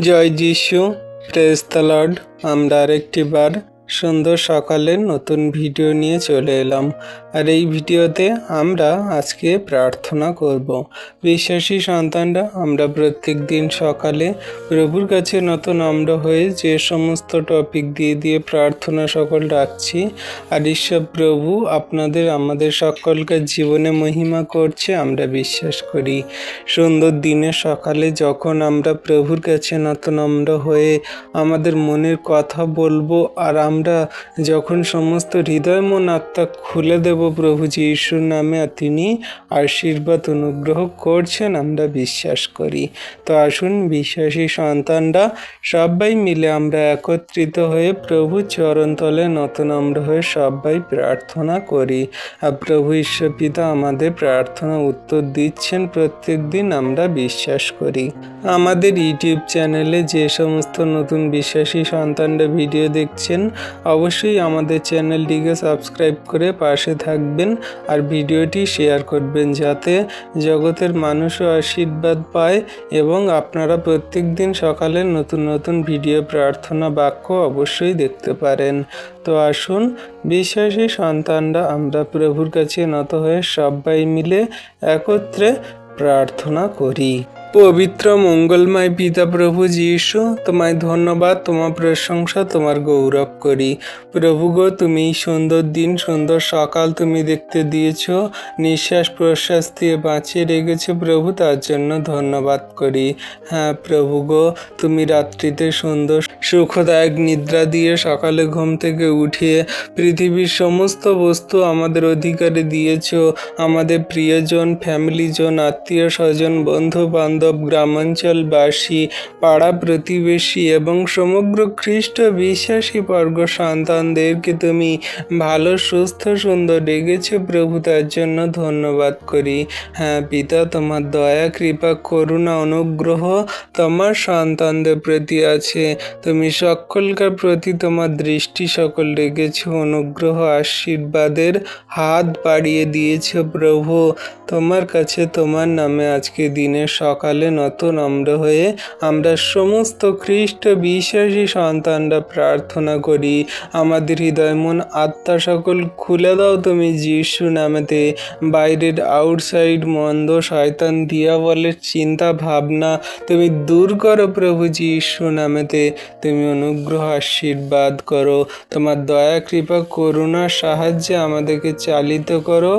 জয় যিশু, praise the Lord. আমরা আরেকটি বার সুন্দর সকালের নতুন ভিডিও নিয়ে চলে এলাম। আর এই ভিডিওতে আমরা আজকে প্রার্থনা করব। বিশ্বাসী সন্তানরা আমরা প্রত্যেক দিন সকালে প্রভুর কাছে নম্র হয়ে যে সমস্ত টপিক দিয়ে প্রার্থনা সকল রাখছি, আর ঈশ্বর প্রভু আপনাদের আমাদের সকলকে জীবনে মহিমা করছে আমরা বিশ্বাস করি। সুন্দর দিনের সকালে যখন আমরা প্রভুর কাছে নম্র হয়ে আমাদের মনের কথা বলবো, আর আমরা যখন সমস্ত হৃদয় মন আত্মা খুলে দেব প্রভু যিশুর নামে, আর তিনি আশীর্বাদ অনুগ্রহ করছেন আমরা বিশ্বাস করি। তো আসুন বিশ্বাসী সন্তানরা সবাই মিলে আমরা একত্রিত হয়ে প্রভু চরণতলে নম্র হয়ে সবাই প্রার্থনা করি। আর প্রভু ঈশ্বর পিতা আমাদের প্রার্থনা উত্তর দিচ্ছেন প্রত্যেক দিন আমরা বিশ্বাস করি। আমাদের ইউটিউব চ্যানেলে যে সমস্ত নতুন বিশ্বাসী সন্তানরা ভিডিও দেখছেন, অবশ্যই আমাদের চ্যানেলটিকে সাবস্ক্রাইব করে পাশে থাকবেন আর ভিডিওটি শেয়ার করবেন, যাতে জগতের মানুষও আশীর্বাদ পায় এবং আপনারা প্রত্যেক দিন সকালে নতুন ভিডিও প্রার্থনা বাক্য অবশ্যই দেখতে পারেন। তো আসুন বিশ্বাসী সন্তানরা আমরা প্রভুর কাছে নত হয়ে সবাই মিলে একত্রে প্রার্থনা করি। পবিত্র মঙ্গলময় পিতা প্রভু যিশু, তোমায় ধন্যবাদ, তোমার প্রশংসা, তোমার গৌরব করি। প্রভু গো, তুমি সুন্দর দিন সুন্দর সকাল তুমি দেখতে দিয়েছ, নিঃশ্বাস প্রশ্বাস দিয়ে বাঁচিয়ে রেখেছো প্রভু, তার জন্য ধন্যবাদ করি। হ্যাঁ প্রভু গো, তুমি রাত্রিতে সুন্দর সুখদায়ক নিদ্রা দিয়ে সকালে ঘুম থেকে উঠিয়ে পৃথিবীর সমস্ত বস্তু আমাদের অধিকারে দিয়েছ। আমাদের প্রিয়জন, ফ্যামিলিজন, আত্মীয় স্বজন, বন্ধু বান্ধব, গ্রামাঞ্চলবাসী, পাড়া প্রতিবেশী এবং সমগ্র খ্রিস্ট বিশ্বাসী বর্গ সন্তানদেরকে তুমি ভালো সুস্থ সুন্দর রেখেছ প্রভু, তার জন্য ধন্যবাদ করি। হ্যাঁ পিতা, তোমার দয়া কৃপা করুণা অনুগ্রহ তোমার সন্তানদের প্রতি আছে। তুমি সকলকার প্রতি তোমার দৃষ্টি সকল রেখেছ, অনুগ্রহ আশীর্বাদের হাত বাড়িয়ে দিয়েছ প্রভু। তোমার কাছে তোমার নামে আজকে দিনের সকালে নম্র হয়ে আমরা সমস্ত খ্রিস্ট বিশ্বাসী সন্তানরা প্রার্থনা করি। আমাদের হৃদয় মন আত্মা সকল খুলে দাও তুমি যিশু নামেতে। বাইরের আউটসাইড মন্দ শয়তান দিয়াবলের চিন্তা ভাবনা তুমি দূর করো প্রভু যিশু নামেতে। তুমি অনুগ্রহ আশীর্বাদ করো, তোমার দয়া কৃপা করুণার সাহায্যে আমাদেরকে চালিত করো,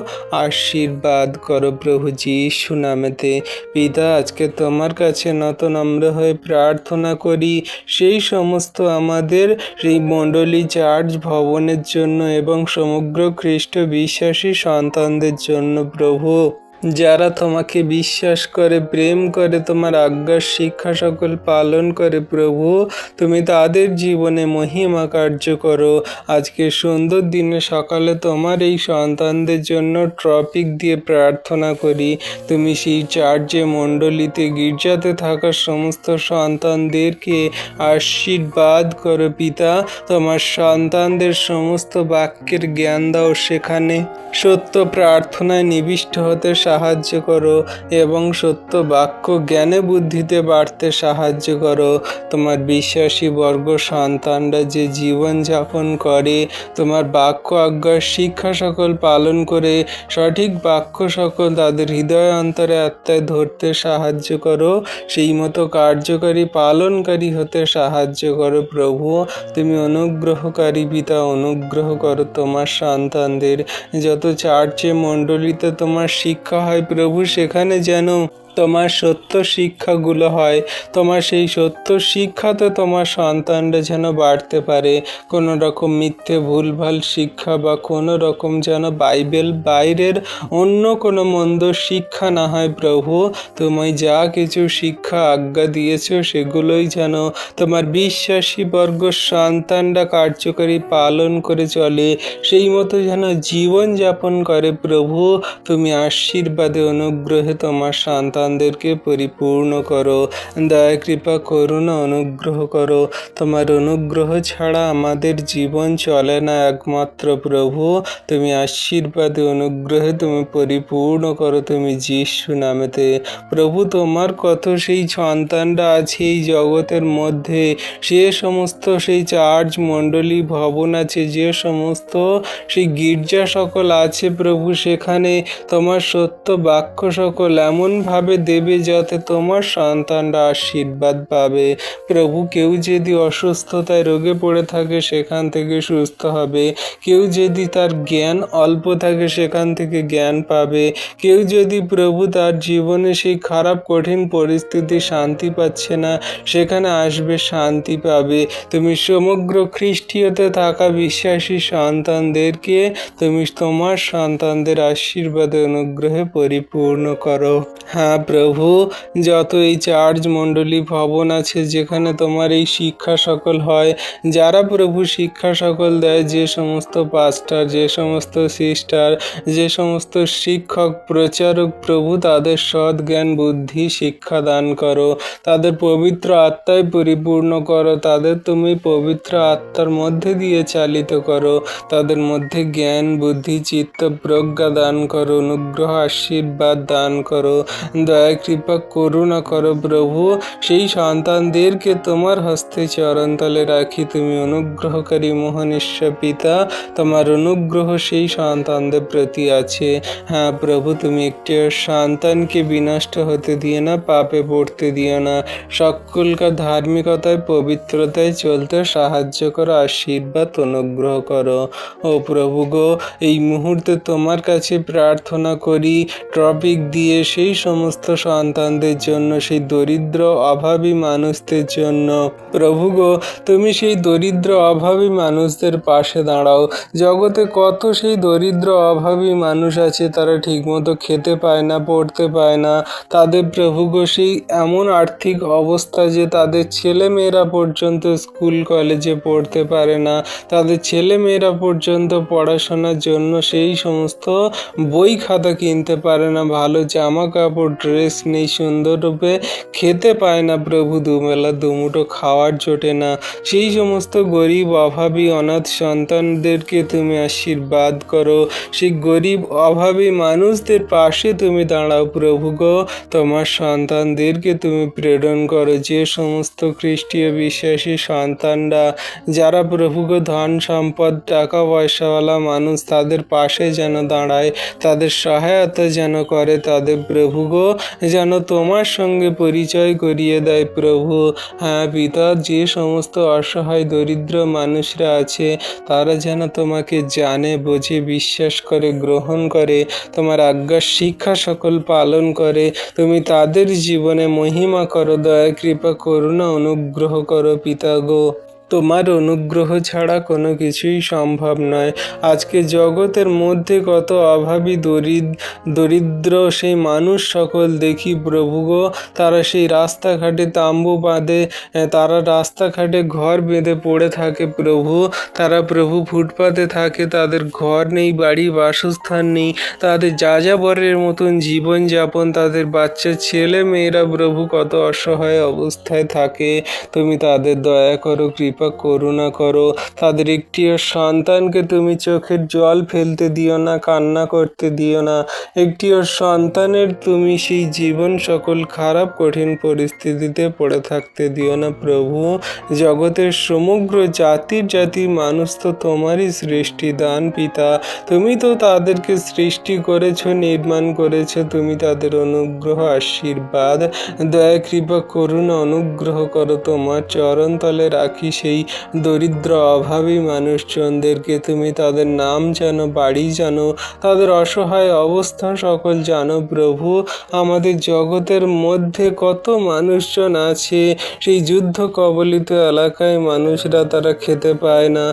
আশীর্বাদ করো প্রভু যিশু নামেতে। পিতা, আজকে তোমার কাছে নম্র হয়ে প্রার্থনা করি সেই সমস্ত আমাদের সেই মণ্ডলী চার্চ ভবনের জন্য এবং সমগ্র খ্রিস্ট বিশ্বাসী সন্তানদের জন্য প্রভু, যারা তোমাকে বিশ্বাস করে, প্রেম করে, তোমার আজ্ঞার শিক্ষা সকল পালন করে প্রভু, তুমি তাদের জীবনে মহিমা কার্য করো। আজকে সুন্দর দিনে সকালে তোমার এই সন্তানদের জন্য টপিক দিয়ে প্রার্থনা করি। তুমি সেই চার্চে মণ্ডলীতে গির্জাতে থাকা সমস্ত সন্তানদেরকে আশীর্বাদ করো পিতা। তোমার সন্তানদের সমস্ত বাক্যের জ্ঞান দাও, সেখানে সত্য প্রার্থনায় নিবিষ্ট হতে সাহায্য করো এবং সত্য বাক্য জ্ঞানে বুদ্ধিতে বাড়তে সাহায্য করো। তোমার বিশ্বাসী বর্গ সন্তানরা যে জীবন যাপন করে, তোমার বাক্য আজ্ঞার শিক্ষা সকল পালন করে সঠিক বাক্য সকল তাদের হৃদয় অন্তরে আত্মায় ধরতে সাহায্য করো, সেই মতো কার্যকারী পালনকারী হতে সাহায্য করো প্রভু। তুমি অনুগ্রহকারী পিতা, অনুগ্রহ করো তোমার সন্তানদের। যত চার্চে মণ্ডলীতে তোমার শিক্ষা হয় প্রভু, সেখানে যেন তোমার সত্য শিক্ষাগুলো হয়। তোমার সেই সত্য শিক্ষাতে তোমার সন্তানরা যেন বাড়তে পারে। কোনো রকম মিথ্যে ভুলভাল শিক্ষা বা কোনো রকম যেন বাইবেল বাইরের অন্য কোনো মন্দ শিক্ষা না হয় প্রভু। তুমি যা কিছু শিক্ষা আজ্ঞা দিয়েছ সেগুলোই যেন তোমার বিশ্বাসী বর্গ সন্তানরা কার্যকারী পালন করে চলে, সেই মতো যেন জীবন যাপন করে প্রভু। তুমি আশীর্বাদে অনুগ্রহে তোমার সন্তান সন্তানদেরকে পরিপূর্ণ করো। দয়া কৃপা করুণা অনুগ্রহ করো। তোমার অনুগ্রহ ছাড়া আমাদের জীবন চলে না একমাত্র প্রভু। তুমি আশীর্বাদে অনুগ্রহে তুমি পরিপূর্ণ করো তুমি যিশু নামেতে। প্রভু তোমার কত সেই সন্তানরা আছে এই জগতের মধ্যে, সে সমস্ত সেই চার্চ মণ্ডলী ভবন আছে, যে সমস্ত সেই গির্জা সকল আছে প্রভু, সেখানে তোমার সত্য বাক্য সকল এমনভাবে দেবে যাতে তোমার সন্তানরা আশীর্বাদ পাবে। প্রভু কেউ যদি অসুস্থতায় রোগে পড়ে থাকে সেখান থেকে সুস্থ হবে, কেউ যদি তার জ্ঞান অল্প থাকে সেখান থেকে জ্ঞান পাবে, কেউ যদি প্রভু তার জীবনে সেই খারাপ কঠিন পরিস্থিতি শান্তি পাচ্ছে না সেখানে আসবে শান্তি পাবে। তুমি সমগ্র খ্রিস্টীয়তে থাকা বিশ্বাসী সন্তানদেরকে তুমি তোমার সন্তানদের আশীর্বাদে অনুগ্রহে পরিপূর্ণ করো। হ্যাঁ প্রভু, যত এই চার্চ মণ্ডলী ভবন আছে যেখানে তোমার এই শিক্ষা সকল হয়, যারা প্রভু শিক্ষা সকল দেয়, যে সমস্ত পাস্টার, যে সমস্ত সিস্টার, যে সমস্ত শিক্ষক প্রচারক প্রভু, তাদের সৎ জ্ঞান বুদ্ধি শিক্ষা দান করো, তাদের পবিত্র আত্মায় পরিপূর্ণ করো, তাদের তুমি পবিত্র আত্মার মধ্যে দিয়ে চালিত করো, তাদের মধ্যে জ্ঞান বুদ্ধি চিত্ত প্রজ্ঞা দান করো, অনুগ্রহ আশীর্বাদ দান করো, দয়া কৃপা করুণা করো প্রভু। সেই সন্তানদেরকে তোমার হস্তে চরণতলে রাখি। তুমি অনুগ্রহকারী মহান ঈশ্বর পিতা, তোমার অনুগ্রহ সেই সন্তানদের প্রতি আছে। হ্যাঁ প্রভু, তুমি একটি সন্তানকে বিনষ্ট হতে দিও না, পাপে পড়তে দিও না, সকলকে ধার্মিকতায় পবিত্রতায় চলতে সাহায্য করো, আশীর্বাদ অনুগ্রহ করো। ও প্রভু গো, এই মুহূর্তে তোমার কাছে প্রার্থনা করি টপিক দিয়ে সেই সমস্ত সন্তানদের জন্য, সেই দরিদ্র অভাবী মানুষদের জন্য। প্রভু গো, তুমি সেই দরিদ্র অভাবী মানুষদের পাশে দাঁড়াও। জগতে কত সেই দরিদ্র অভাবী মানুষ আছে, তারা ঠিকমতো খেতে পায় না, পড়তে পায় না, তাদের প্রভু গো সেই এমন আর্থিক অবস্থা যে তাদের ছেলে মেয়েরা পর্যন্ত স্কুল কলেজে পড়তে পারে না, তাদের ছেলে মেয়েরা পর্যন্ত পড়াশোনার জন্য সেই সমস্ত বই খাতা কিনতে পারে না, ভালো জামা কাপড় ড্রেস নেই, সুন্দর রূপে খেতে পায় না প্রভু, দুবেলা দুমুঠো খাওয়ার জোটে না। সেই সমস্ত গরিব অভাবী অনাথ সন্তানদেরকে তুমি আশীর্বাদ করো, সেই গরিব অভাবী মানুষদের পাশে তুমি দাঁড়াও প্রভু গো। তোমার সন্তানদেরকে তুমি প্রেরণ করো, যে সমস্ত খ্রিস্টীয় বিশ্বাসী সন্তানরা, যারা প্রভু গো ধন সম্পদ টাকা পয়সাওয়ালা মানুষ, তাদের পাশে যেন দাঁড়ায়, তাদের সহায়তা যেন করে, তাদের প্রভু গো যেন তোমার সঙ্গে পরিচয় করিয়ে দেয় প্রভু। হ্যাঁ পিতা, যে সমস্ত অসহায় দরিদ্র মানুষরা আছে তারা যেন তোমাকে জানে, বোঝে, বিশ্বাস করে, গ্রহণ করে, তোমার আজ্ঞা শিক্ষা সকল পালন করে, তুমি তাদের জীবনে মহিমা করো, দয়া কৃপা করুণা অনুগ্রহ করো পিতা গো। তোমার অনুগ্রহ ছাড়া কোনো কিছুই সম্ভব নয়। আজকে জগতের মধ্যে কত অভাবী দরিদ্র সেই মানুষ সকল দেখি প্রভু গো, তারা সেই রাস্তাঘাটে তাম্বু বাঁধে, তারা রাস্তাঘাটে ঘর বেঁধে পড়ে থাকে প্রভু, তারা প্রভু ফুটপাতে থাকে, তাদের ঘর নেই, বাড়ি বাসস্থান নেই, তাদের যাযাবরের মতন জীবনযাপন, তাদের বাচ্চা ছেলে মেয়েরা প্রভু কত অসহায় অবস্থায় থাকে। তুমি তাদের দয়া করো, কৃপা করুণা করো, তাদের একটিও সন্তানকে তুমি চোখের জল ফেলতে দিও না, কান্না করতে দিও না, একটিও সন্তানের তুমি সেই জীবন সকল খারাপ কঠিন পরিস্থিতিতে পড়ে থাকতে দিও না প্রভু। জগতের সমগ্র জাতি মানুষ তো তোমারই সৃষ্টি দান পিতা, তুমি তো তাদেরকে সৃষ্টি করেছো, নির্মাণ করেছো, তুমি তাদের অনুগ্রহ আশীর্বাদ দয়া কৃপা করুণা অনুগ্রহ করো। তোমার চরণ তলে রাখি সেই দরিদ্র অভাবী মানুষজনদেরকে, তুমি তাদের নাম জানো, বাড়ি জানো, তাদের অসহায় অবস্থা সকল জানো প্রভু। আমাদের জগতের মধ্যে কত মানুষজন আছে সেই যুদ্ধ কবলিত এলাকায় মানুষরা, তারা খেতে পায় না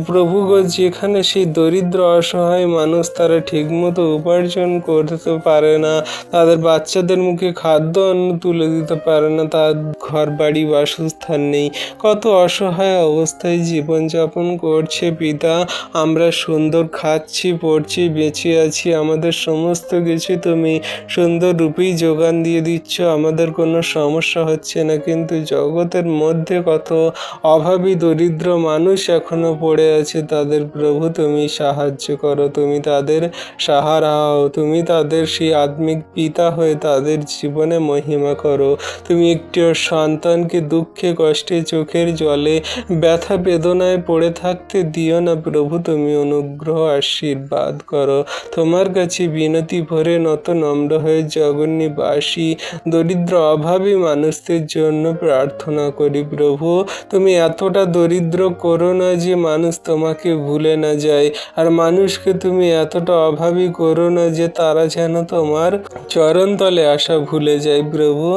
প্রভু গো, যেখানে সেই দরিদ্র অসহায় মানুষ তারা ঠিকমতো উপার্জন করতে পারে না, তাদের বাচ্চাদের মুখে খাদ্য অন্ন তুলে দিতে পারে না, তার ঘর বাড়ি বাসস্থান নেই, কত অসহায় অসহায় অবস্থায় জীবনযাপন করছে পিতা। আমরা সুন্দর খাচ্ছি, পড়ছি, বেঁচে আছি, আমাদের সমস্ত কিছু তুমি সুন্দর রূপেই যোগান দিয়ে দিচ্ছ, আমাদের কোনো সমস্যা হচ্ছে না। কিন্তু জগতের মধ্যে কত অভাবী দরিদ্র মানুষ এখনো পড়ে আছে, তাদের প্রভু তুমি সাহায্য করো, তুমি তাদের সাহারা হও, তুমি তাদের সেই আত্মিক পিতা হয়ে তাদের জীবনে মহিমা করো। তুমি একটি সন্তানকে দুঃখে কষ্টে চোখের জলে ব্যথা বেদনায় পড়ে থাকতে দিও না প্রভু, তুমি অনুগ্রহ আশীর্বাদ করো। তোমার কাছে বিনতি ভরে নত নম্র হয়ে জগন্নিবাসী দরিদ্র অভাবী মানুষদের জন্য প্রার্থনা করি প্রভু। তুমি এতটা দরিদ্র করো না যে মানুষ তোমাকে ভুলে না যায়, আর মানুষকে তুমি এতটা অভাবী করো না যে তারা যেন তোমার চরণতলে আসা ভুলে যায় প্রভু।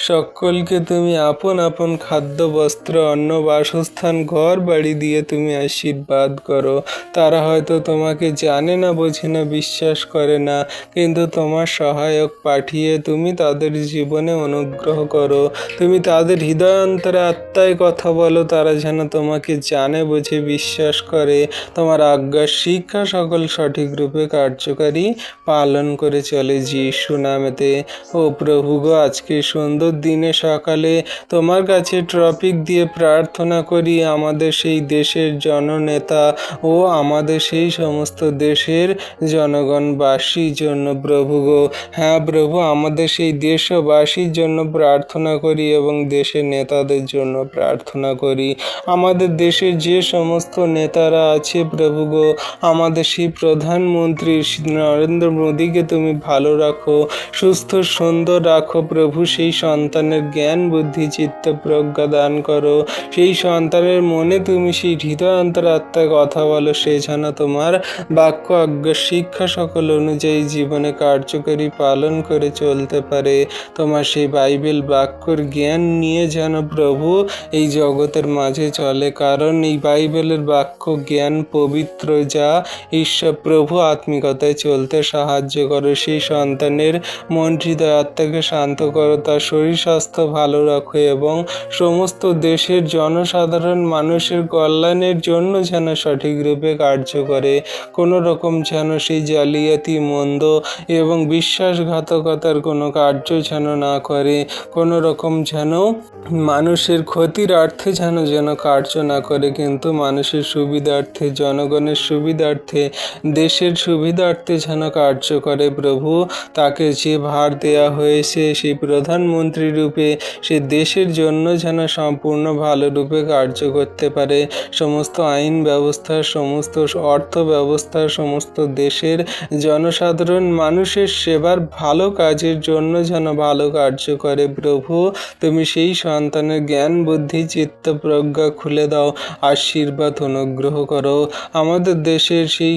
সকলকে তুমি আপন আপন খাদ্য বস্ত্র অন্ন বাসস্থান ঘর বাড়ি দিয়ে তুমি আশীর্বাদ করো। তারা হয়তো তোমাকে জানে না, বোঝে না, বিশ্বাস করে না, কিন্তু তোমার সহায়ক পাঠিয়ে তুমি তাদের জীবনে অনুগ্রহ করো। তুমি তাদের হৃদয়ান্তরে আত্মায় কথা বলো, তারা যেন তোমাকে জানে, বোঝে, বিশ্বাস করে, তোমার আজ্ঞা শিক্ষা সকল সঠিক রূপে কার্যকারী পালন করে চলে যিশু নামেতে। ও প্রভু গো, আজকে সুন্দর দিনে সকালে তোমার কাছে ট্রপিক দিয়ে প্রার্থনা করি আমাদের সেই দেশের জননেতা ও আমাদের সেই সমস্ত দেশের জনগণবাসীর জন্য প্রভু গো। হ্যাঁ প্রভু, আমাদের সেই দেশবাসীর জন্য প্রার্থনা করি এবং দেশের নেতাদের জন্য প্রার্থনা করি। আমাদের দেশের যে সমস্ত নেতারা আছে প্রভু গো, আমাদের সেই প্রধানমন্ত্রী নরেন্দ্র মোদীকে তুমি ভালো রাখো, সুস্থ সুন্দর রাখো প্রভু। সেই সন্তানের জ্ঞান বুদ্ধি চিত্ত প্রজ্ঞা দান করো, সেই সন্তানের মনে তুমি সেই হৃদয় অন্তরাত্মায় কথা বলো, সে যেন তোমার বাক্য আজ্ঞা শিক্ষা সকল অনুযায়ী জীবনে কার্যকরী পালন করে চলতে পারে। তোমার সেই বাইবেল বাক্যর জ্ঞান নিয়ে যেন প্রভু এই জগতের মাঝে চলে, কারণ এই বাইবেলের বাক্য জ্ঞান পবিত্র, যা ঈশ্বর প্রভু আত্মিকতায় চলতে সাহায্য করে। সেই সন্তানের মন হৃদয় আত্মাকে শান্ত করো, তার শরীর স্বাস্থ্য ভালো রাখো এবং সমস্ত দেশের জনসাধারণ মানুষের কল্যাণের জন্য যেন সঠিক রূপে কার্য করে। কোনো রকম যেন সেই জালিয়াতি মন্দ এবং বিশ্বাসঘাতকতার কোনো কার্য যেন না করে, কোনো রকম যেন মানুষের ক্ষতির অর্থে যেন কার্য না করে, কিন্তু মানুষের সুবিধার্থে, জনগণের সুবিধার্থে, দেশের সুবিধার্থে যেন কার্য করে প্রভু। তাকে যে ভার দেয়া হয়েছে সেই প্রধানমন্ত্রী রূপে, সে দেশের জন্য যেন সম্পূর্ণ ভালো রূপে কার্য করতে পারে। সমস্ত আইন ব্যবস্থা, সমস্ত অর্থ ব্যবস্থা, সমস্ত দেশের জনসাধারণ মানুষের সেবার ভালো কাজের জন্য যেন ভালো কার্য করে প্রভু। তুমি সেই সন্তানের জ্ঞান বুদ্ধি চিত্ত প্রজ্ঞা খুলে দাও, আশীর্বাদ অনুগ্রহ করো। আমাদের দেশের সেই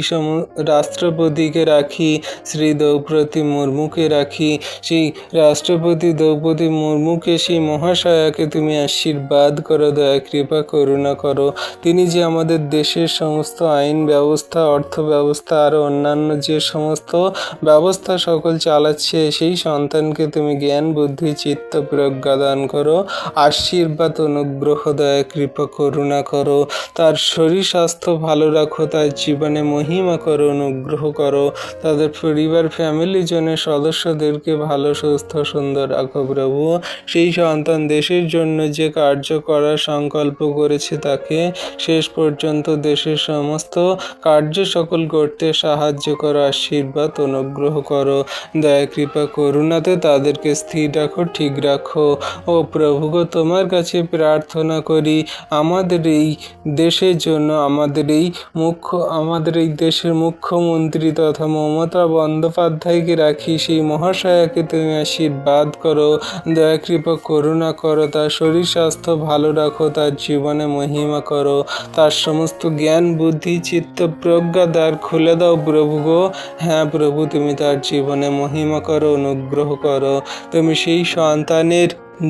রাষ্ট্রপতিকে রাখি, শ্রী দ্রৌপদী মুর্মুকে রাখি, সেই রাষ্ট্রপতি দ্রৌপদী মুর্মুকে, সেই মহাশয়াকে তুমি আশীর্বাদ করো, দয়া কৃপা করুণা করো। তিনি যে আমাদের দেশের সমস্ত আইন ব্যবস্থা, অর্থ ব্যবস্থা, আরও অন্যান্য যে সমস্ত ব্যবস্থা সকল চালাচ্ছে, সেই সন্তানকে তুমি জ্ঞান বুদ্ধি চিত্ত প্রজ্ঞা দান করো, আশীর্বাদ অনুগ্রহ দয়া কৃপা করুণা করো। তার শরীর স্বাস্থ্য ভালো রাখো, তার জীবনে মহিমা করো, অনুগ্রহ করো। তাদের পরিবার ফ্যামিলি জনের সদস্যদেরকে ভালো সুস্থ সুন্দর রাখো প্রভু। সেই সন্তান দেশের জন্য যে কার্য করার সংকল্প করেছে তাকে শেষ পর্যন্ত দেশের সমস্ত কার্য সকল করতে সাহায্য করো, আশীর্বাদ অনুগ্রহ করো, দয়া কৃপা করুণাতে তাদেরকে স্থির রাখো, ঠিক রাখো। ও প্রভু গো, তোমার কাছে প্রার্থনা করি আমাদের এই দেশের জন্য, আমাদের এই দেশের মুখ্যমন্ত্রী তথা মমতা বন্দ্যোপাধ্যায়কে রাখি, সেই মহাশয়াকে তুমি আশীর্বাদ করো, দয়া কৃপা করুণা করো, তার শরীর স্বাস্থ্য ভালো রাখো, তার জীবনে মহিমা করো, তার সমস্ত জ্ঞান বুদ্ধি চিত্ত প্রজ্ঞা দ্বার খুলে দাও প্রভু গো। হ্যাঁ প্রভু, তুমি তার জীবনে মহিমা করো, অনুগ্রহ করো। তুমি সেই সন্তানের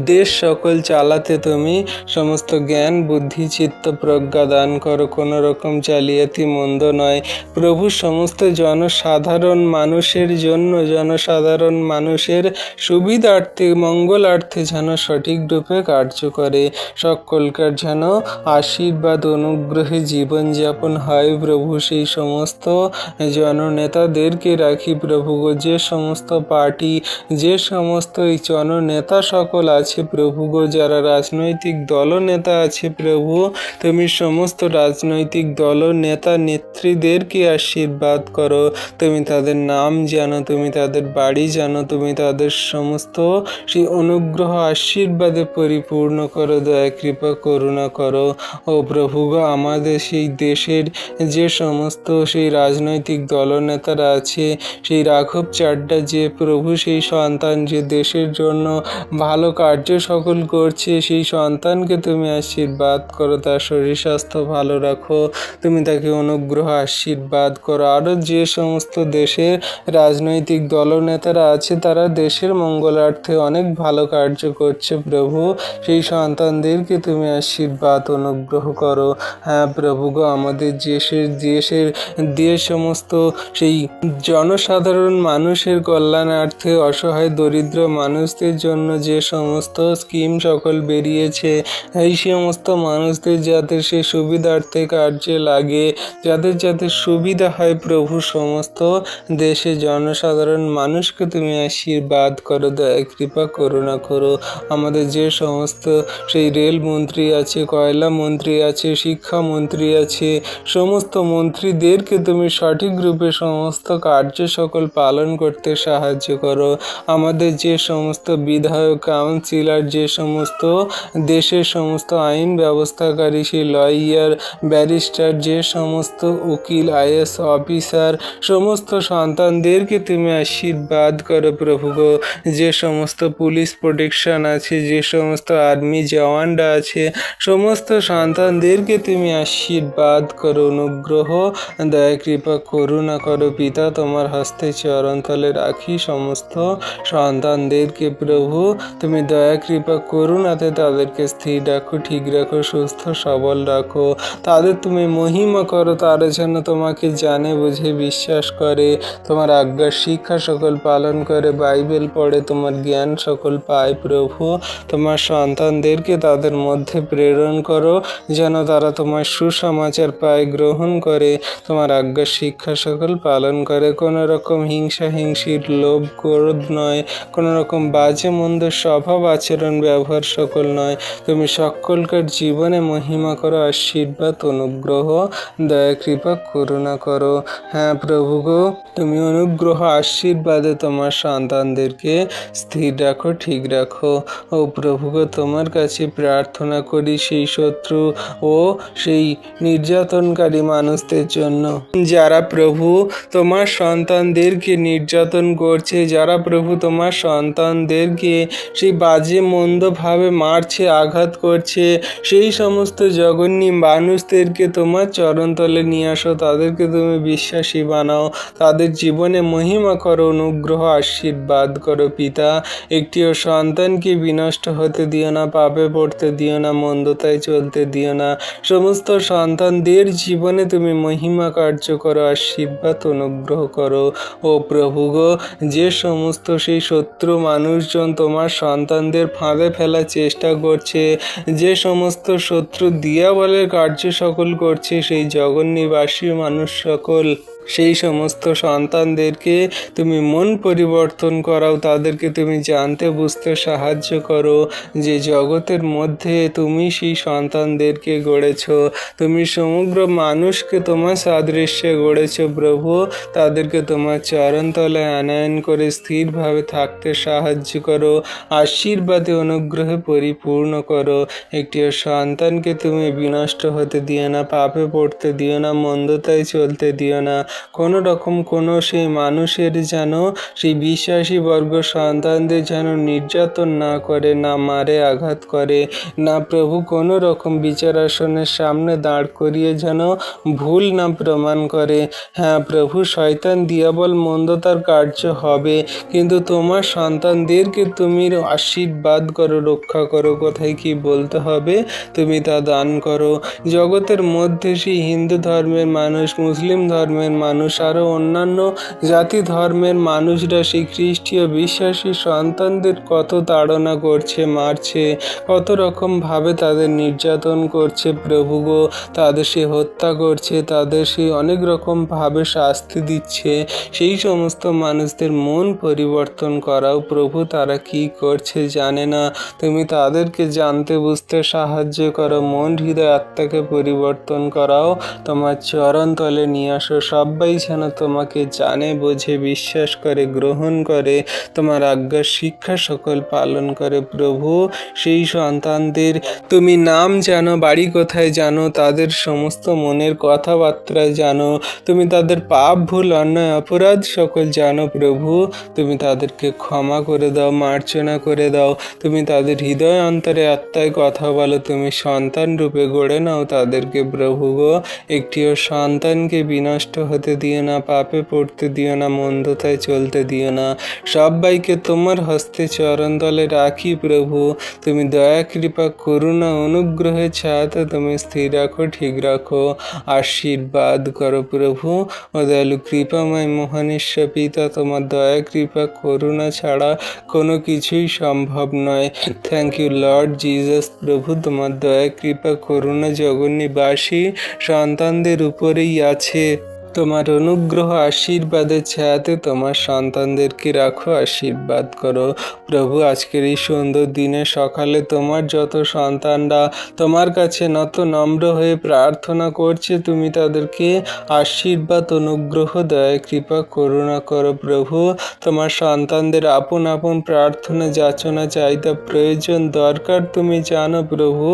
দেশ সকল চালাতে তুমি সমস্ত জ্ঞান বুদ্ধি চিত্ত প্রজ্ঞা দান করো, কোনো রকম জালিয়াতি মন্দ নয়। প্রভু সমস্ত জনসাধারণ মানুষের জন্য, জনসাধারণ মানুষের সুবিধার্থে মঙ্গলার্থে যেন সঠিক রূপে কার্য করে, সকলকার যেন আশীর্বাদ অনুগ্রহে জীবনযাপন হয়। প্রভু সেই সমস্ত জননেতাদেরকে রাখি প্রভু গো, যে সমস্ত পার্টি, যে সমস্ত এই জননেতা সকল আছে প্রভু গো, যারা রাজনৈতিক দলনেতা আছে প্রভু, তুমি সমস্ত রাজনৈতিক দলনেতা নেত্রীদেরকে আশীর্বাদ করো। তুমি তাদের নাম জানো, তুমি তাদের বাড়ি জানো, তুমি তাদের সমস্ত সেই অনুগ্রহ আশীর্বাদে পরিপূর্ণ করো, দয়া কৃপা করুণা করো। ও প্রভু গো, আমাদের সেই দেশের যে সমস্ত সেই রাজনৈতিক দলনেতারা আছে, সেই রাঘব চাড্ডা যে প্রভু সেই সন্তান যে দেশের জন্য ভালো কার্য সকল করছে, সেই সন্তানকে তুমি আশীর্বাদ করো, তার শরীর স্বাস্থ্য ভালো রাখো, তুমি তাকে অনুগ্রহ আশীর্বাদ করো। আরও যে সমস্ত দেশের রাজনৈতিক দলনেতারা আছে, তারা দেশের মঙ্গলার্থে অনেক ভালো কার্য করছে প্রভু, সেই সন্তানদেরকে তুমি আশীর্বাদ অনুগ্রহ করো। হ্যাঁ প্রভু গো, আমাদের দেশ সমস্ত সেই জনসাধারণ মানুষের কল্যাণার্থে অসহায় দরিদ্র মানুষদের জন্য যে সমস্ত স্কিম সকল বেরিয়েছে, এই সমস্ত মানুষদের যাতে সে সুবিধার্থে কার্যে লাগে, যাদের যাতে সুবিধা হয় প্রভু, সমস্ত দেশে জনসাধারণ মানুষকে তুমি আশীর্বাদ করো, দয়া কৃপা করুণা করো। আমাদের যে সমস্ত সেই রেল মন্ত্রী আছে, কয়লা মন্ত্রী আছে, শিক্ষা মন্ত্রী আছে, সমস্ত মন্ত্রীদেরকে তুমি সঠিক রূপে সমস্ত কার্য সকল পালন করতে সাহায্য করো। আমাদের যে সমস্ত বিধায়ক, কাউন্সিলর, যে সমস্ত দেশের সমস্ত আইন ব্যবস্থাকারী, সেই লয়ার, ব্যারিস্টার, যে সমস্ত উকিল, আইএস অফিসার, সমস্ত সন্তানদেরকে তুমি আশীর্বাদ করো প্রভু গো। যে সমস্ত পুলিশ প্রোটেকশন আছে, যে সমস্ত আর্মি জওয়ানরা আছে, সমস্ত সন্তানদেরকে তুমি আশীর্বাদ করো, অনুগ্রহ দয়া কৃপা করুণা করো। পিতা, তোমার হস্তে চরণতলে রাখি সমস্ত সন্তানদেরকে প্রভু, তুমি দয়া কৃপা করুণাতে তাদেরকে স্থির রাখো, ঠিক রাখো, সুস্থ সবল রাখো, তাদের তুমি মহিমা করো, তারা যেন তোমাকে জানে বুঝে বিশ্বাস করে, তোমার আজ্ঞার শিক্ষা সকল পালন করে, বাইবেল পড়ে, তোমার জ্ঞান সকল পায় প্রভু। তোমার সন্তানদেরকে তাদের মধ্যে প্রেরণ করো, যেন তারা তোমার সুসমাচার পায়, গ্রহণ করে, তোমার আজ্ঞার শিক্ষা সকল পালন করে। কোনো রকম হিংসা হিংসির লোভ ক্রোধ নয়, কোনো রকম বাজে মন্দ স্বভাব আচরণ ব্যবহার সকল নয়। তুমি সকলকার জীবনে মহিমা করো, আশীর্বাদ অনুগ্রহ দয়া কৃপা করুণা করো। হ্যাঁ প্রভু গো, তুমি অনুগ্রহ আশীর্বাদে তোমার সন্তানদেরকে স্থির রাখো, ঠিক রাখো। ও প্রভু গো, তোমার কাছে প্রার্থনা করি সেই শত্রু ও সেই নির্যাতনকারী মানুষদের জন্য, যারা প্রভু তোমার সন্তানদেরকে নির্যাতন করছে, যারা প্রভু তোমার সন্তানদেরকে সেই বাজে মন্দভাবে মারছে, আঘাত করছে, সেই সমস্ত জঘন্য মানুষদেরকে তোমার চরণতলে নিয়ে আসো, তাদেরকে তুমি বিশ্বাসী বানাও, তাদের জীবনে মহিমা করো, অনুগ্রহ আশীর্বাদ করো। পিতা, একটিও সন্তানকে বিনষ্ট হতে দিও না, পাপে পড়তে দিও না, মন্দতায় চলতে দিও না। সমস্ত সন্তানদের জীবনে তুমি মহিমা কার্য করো, আশীর্বাদ অনুগ্রহ করো। ও প্রভু গো, যে সমস্ত সেই শত্রু মানুষজন তোমার সন্তানদের ফাঁদে ফেলার চেষ্টা করছে, যে সমস্ত শত্রু দিয়াবলের কার্য সকল করছে, সেই জগন্নিবাসী মানুষ সকল, সেই সমস্ত সন্তানদেরকে তুমি মন পরিবর্তন করাও, তাদেরকে তুমি জানতে বুঝতে সাহায্য করো যে জগতের মধ্যে তুমি সেই সন্তানদেরকে গড়েছ, তুমি সমগ্র মানুষকে তোমার সাদৃশ্যে গড়েছ প্রভু। তাদেরকে তোমার চরণতলে আনয়ন করে স্থিরভাবে থাকতে সাহায্য করো, আশীর্বাদে অনুগ্রহে পরিপূর্ণ করো। একটিও সন্তানকে তুমি বিনষ্ট হতে দিও না, পাপে পড়তে দিও না, মন্দতায় চলতে দিও না। কোনো রকম কোনো সেই মানুষের যেন সেই বিশ্বাসী বর্গ সন্তানদের যেন নির্যাতন না করে, না মারে, আঘাত করে, না প্রভু কোনো রকম বিচার আসনের সামনে দাঁড় করিয়ে যেন ভুল না প্রমাণ করে। হ্যাঁ প্রভু, শয়তান দিয়াবল মন্দতার কার্য হবে, কিন্তু তোমার সন্তানদেরকে তুমি আশীর্বাদ করো, রক্ষা করো। কোথায় কি বলতে হবে তুমি তা দান করো। জগতের মধ্যে সেই হিন্দু ধর্মের মানুষ, মুসলিম ধর্মের মানুষ, আরও অন্যান্য জাতি ধর্মের মানুষরা সেই খ্রিস্টীয় বিশ্বাসী সন্তানদের কত তাড়না করছে, মারছে, কত রকমভাবে তাদের নির্যাতন করছে প্রভু গো, তাদের সে হত্যা করছে, তাদের সেই অনেক রকমভাবে শাস্তি দিচ্ছে। সেই সমস্ত মানুষদের মন পরিবর্তন করাও প্রভু, তারা কি করছে জানে না, তুমি তাদেরকে জানতে বুঝতে সাহায্য করো, মন হৃদয় আত্মাকে পরিবর্তন করাও, তোমার চরণ তলে নিয়ে আসো। সবাই যেন তোমাকে জানে, বোঝে, বিশ্বাস করে, গ্রহণ করে, তোমার আজ্ঞা শিক্ষা সকল পালন করে প্রভু। সেই সন্তানদের তুমি নাম জানো, বাড়ি কোথায় জানো, তাদের সমস্ত মনের কথাবার্তা জানো, তুমি তাদের পাপ ভুল অন্যায় অপরাধ সকল জানো প্রভু। তুমি তাদেরকে ক্ষমা করে দাও, মার্জনা করে দাও, তুমি তাদের হৃদয় অন্তরে আত্মায় কথা বলো, তুমি সন্তান রূপে গড়ে নাও তাদেরকে প্রভু গো। একটিও সন্তানকে বিনষ্ট হতে দিও না, পাপে পড়তে দিও না, মন্দতায় চলতে দিও না। সবাইকে তোমার হস্তে চরণ তলে রাখি প্রভু। তুমি দয়া কৃপা করুণা অনুগ্রহে ছায়াতে তুমি স্থির রাখো, ঠিক রাখো, আশীর্বাদ করো প্রভু। ও দয়ালু কৃপাময় মহানিশ্বর পিতা, তোমার দয়া কৃপা করুণা ছাড়া কোনো কিছুই সম্ভব নয়। থ্যাংক ইউ লর্ড জিজাস প্রভু, তোমার দয়া কৃপা করুণা জগন্নিবাসী সন্তানদের উপরেই আছে। তোমার অনুগ্রহ আশীর্বাদের ছায়াতে তোমার সন্তানদেরকে রাখো, আশীর্বাদ করো প্রভু। আজকের এই সুন্দর দিনে সকালে তোমার যত সন্তানরা তোমার কাছে নত নম্র হয়ে প্রার্থনা করছে, তুমি তাদেরকে আশীর্বাদ, অনুগ্রহ, দয়া কৃপা করুণা করো প্রভু। তোমার সন্তানদের আপন আপন প্রার্থনা, যাচনা, চাহিদা, প্রয়োজন, দরকার তুমি জানো প্রভু,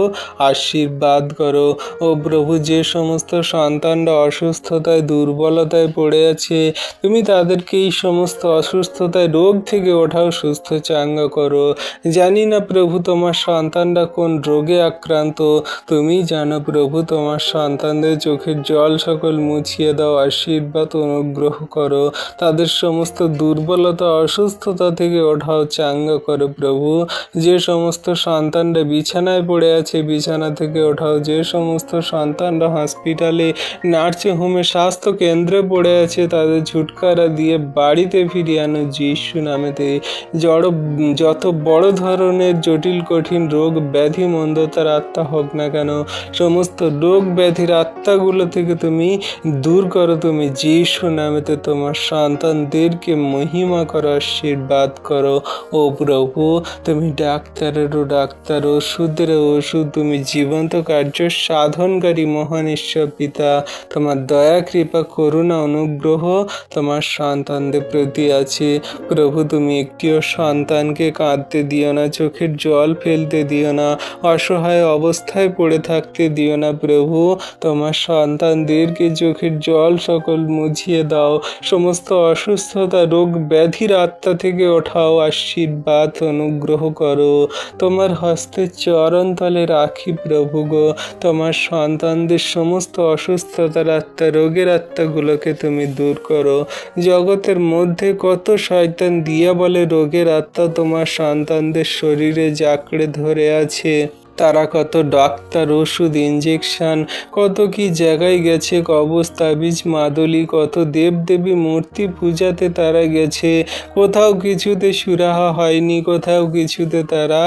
আশীর্বাদ করো। ও প্রভু, যে সমস্ত সন্তানরা অসুস্থতায়, দুর্বলতায় পড়ে আছে, তুমি তাদেরকে এই সমস্ত অসুস্থতায়, রোগ থেকে ওঠাও, সুস্থ চাঙ্গা করো। জানি না প্রভু তোমার সন্তানরা কোন রোগে আক্রান্ত, তুমি জানো প্রভু। তোমার সন্তানদের চোখের জল সকল মুছিয়ে দাও, আশীর্বাদ, অনুগ্রহ করো, তাদের সমস্ত দুর্বলতা, অসুস্থতা থেকে ওঠাও, চাঙ্গা করো প্রভু। যে সমস্ত সন্তানরা বিছানায় পড়ে আছে, বিছানা থেকে ওঠাও। যে সমস্ত সন্তানরা হসপিটালে, নার্সিং হোমে, স্বাস্থ্য কেন্দ্রে পড়ে আছে, তাদের ছুটকারা দিয়ে বাড়িতে ফিরিয়ে আনো যিশু নামেতে। যত বড় ধরনের জটিল কঠিন রোগ ব্যাধি মন্দতার আত্মা হোক না কেন, সমস্ত রোগ ব্যাধির আত্মাগুলো থেকে তুমি দূর করো, তুমি যিশু নামেতে। তোমার সন্তানদেরকে মহিমা করো, আশীর্বাদ করো। ও প্রভু, তুমি ডাক্তারেরও ডাক্তার, ওষুধেরও ওষুধ, তুমি জীবন্ত কার্য সাধনকারী মহান ঈশ্বর পিতা। তোমার দয়া কৃপা করুণা অনুগ্রহ তোমার সন্তানদের প্রতি আছে প্রভু। তুমি একটিও সন্তানকে কাঁদতে দিও না, চোখের জল ফেলতে দিও না, অসহায় অবস্থায় পড়ে থাকতে দিও না প্রভু। তোমার সন্তানদেরকে চোখের জল সকল মুছিয়ে দাও, সমস্ত অসুস্থতা, রোগ ব্যাধির আত্মা থেকে ওঠাও, আশীর্বাদ, অনুগ্রহ করো। তোমার হস্তে চরণ তলে রাখি প্রভু গো। তোমার সন্তানদের সমস্ত অসুস্থতার আত্মা, রোগের আত্মাগুলোকে তুমি দূর করো। জগতের মধ্যে কত শয়তান দিয়া বলে রোগের আত্মা তোমার সন্তানদের শরীরে জাকড়ে ধরে আছে। তারা কত ডাক্তার, ওষুধ, ইঞ্জেকশন, কত কি জায়গায় গেছে, কবজ, তাবিজ, মাদলি, কত দেবদেবী মূর্তি পূজাতে তারা গেছে। কোথাও কিছুতে সুরাহা হয়নি, কোথাও কিছুতে তারা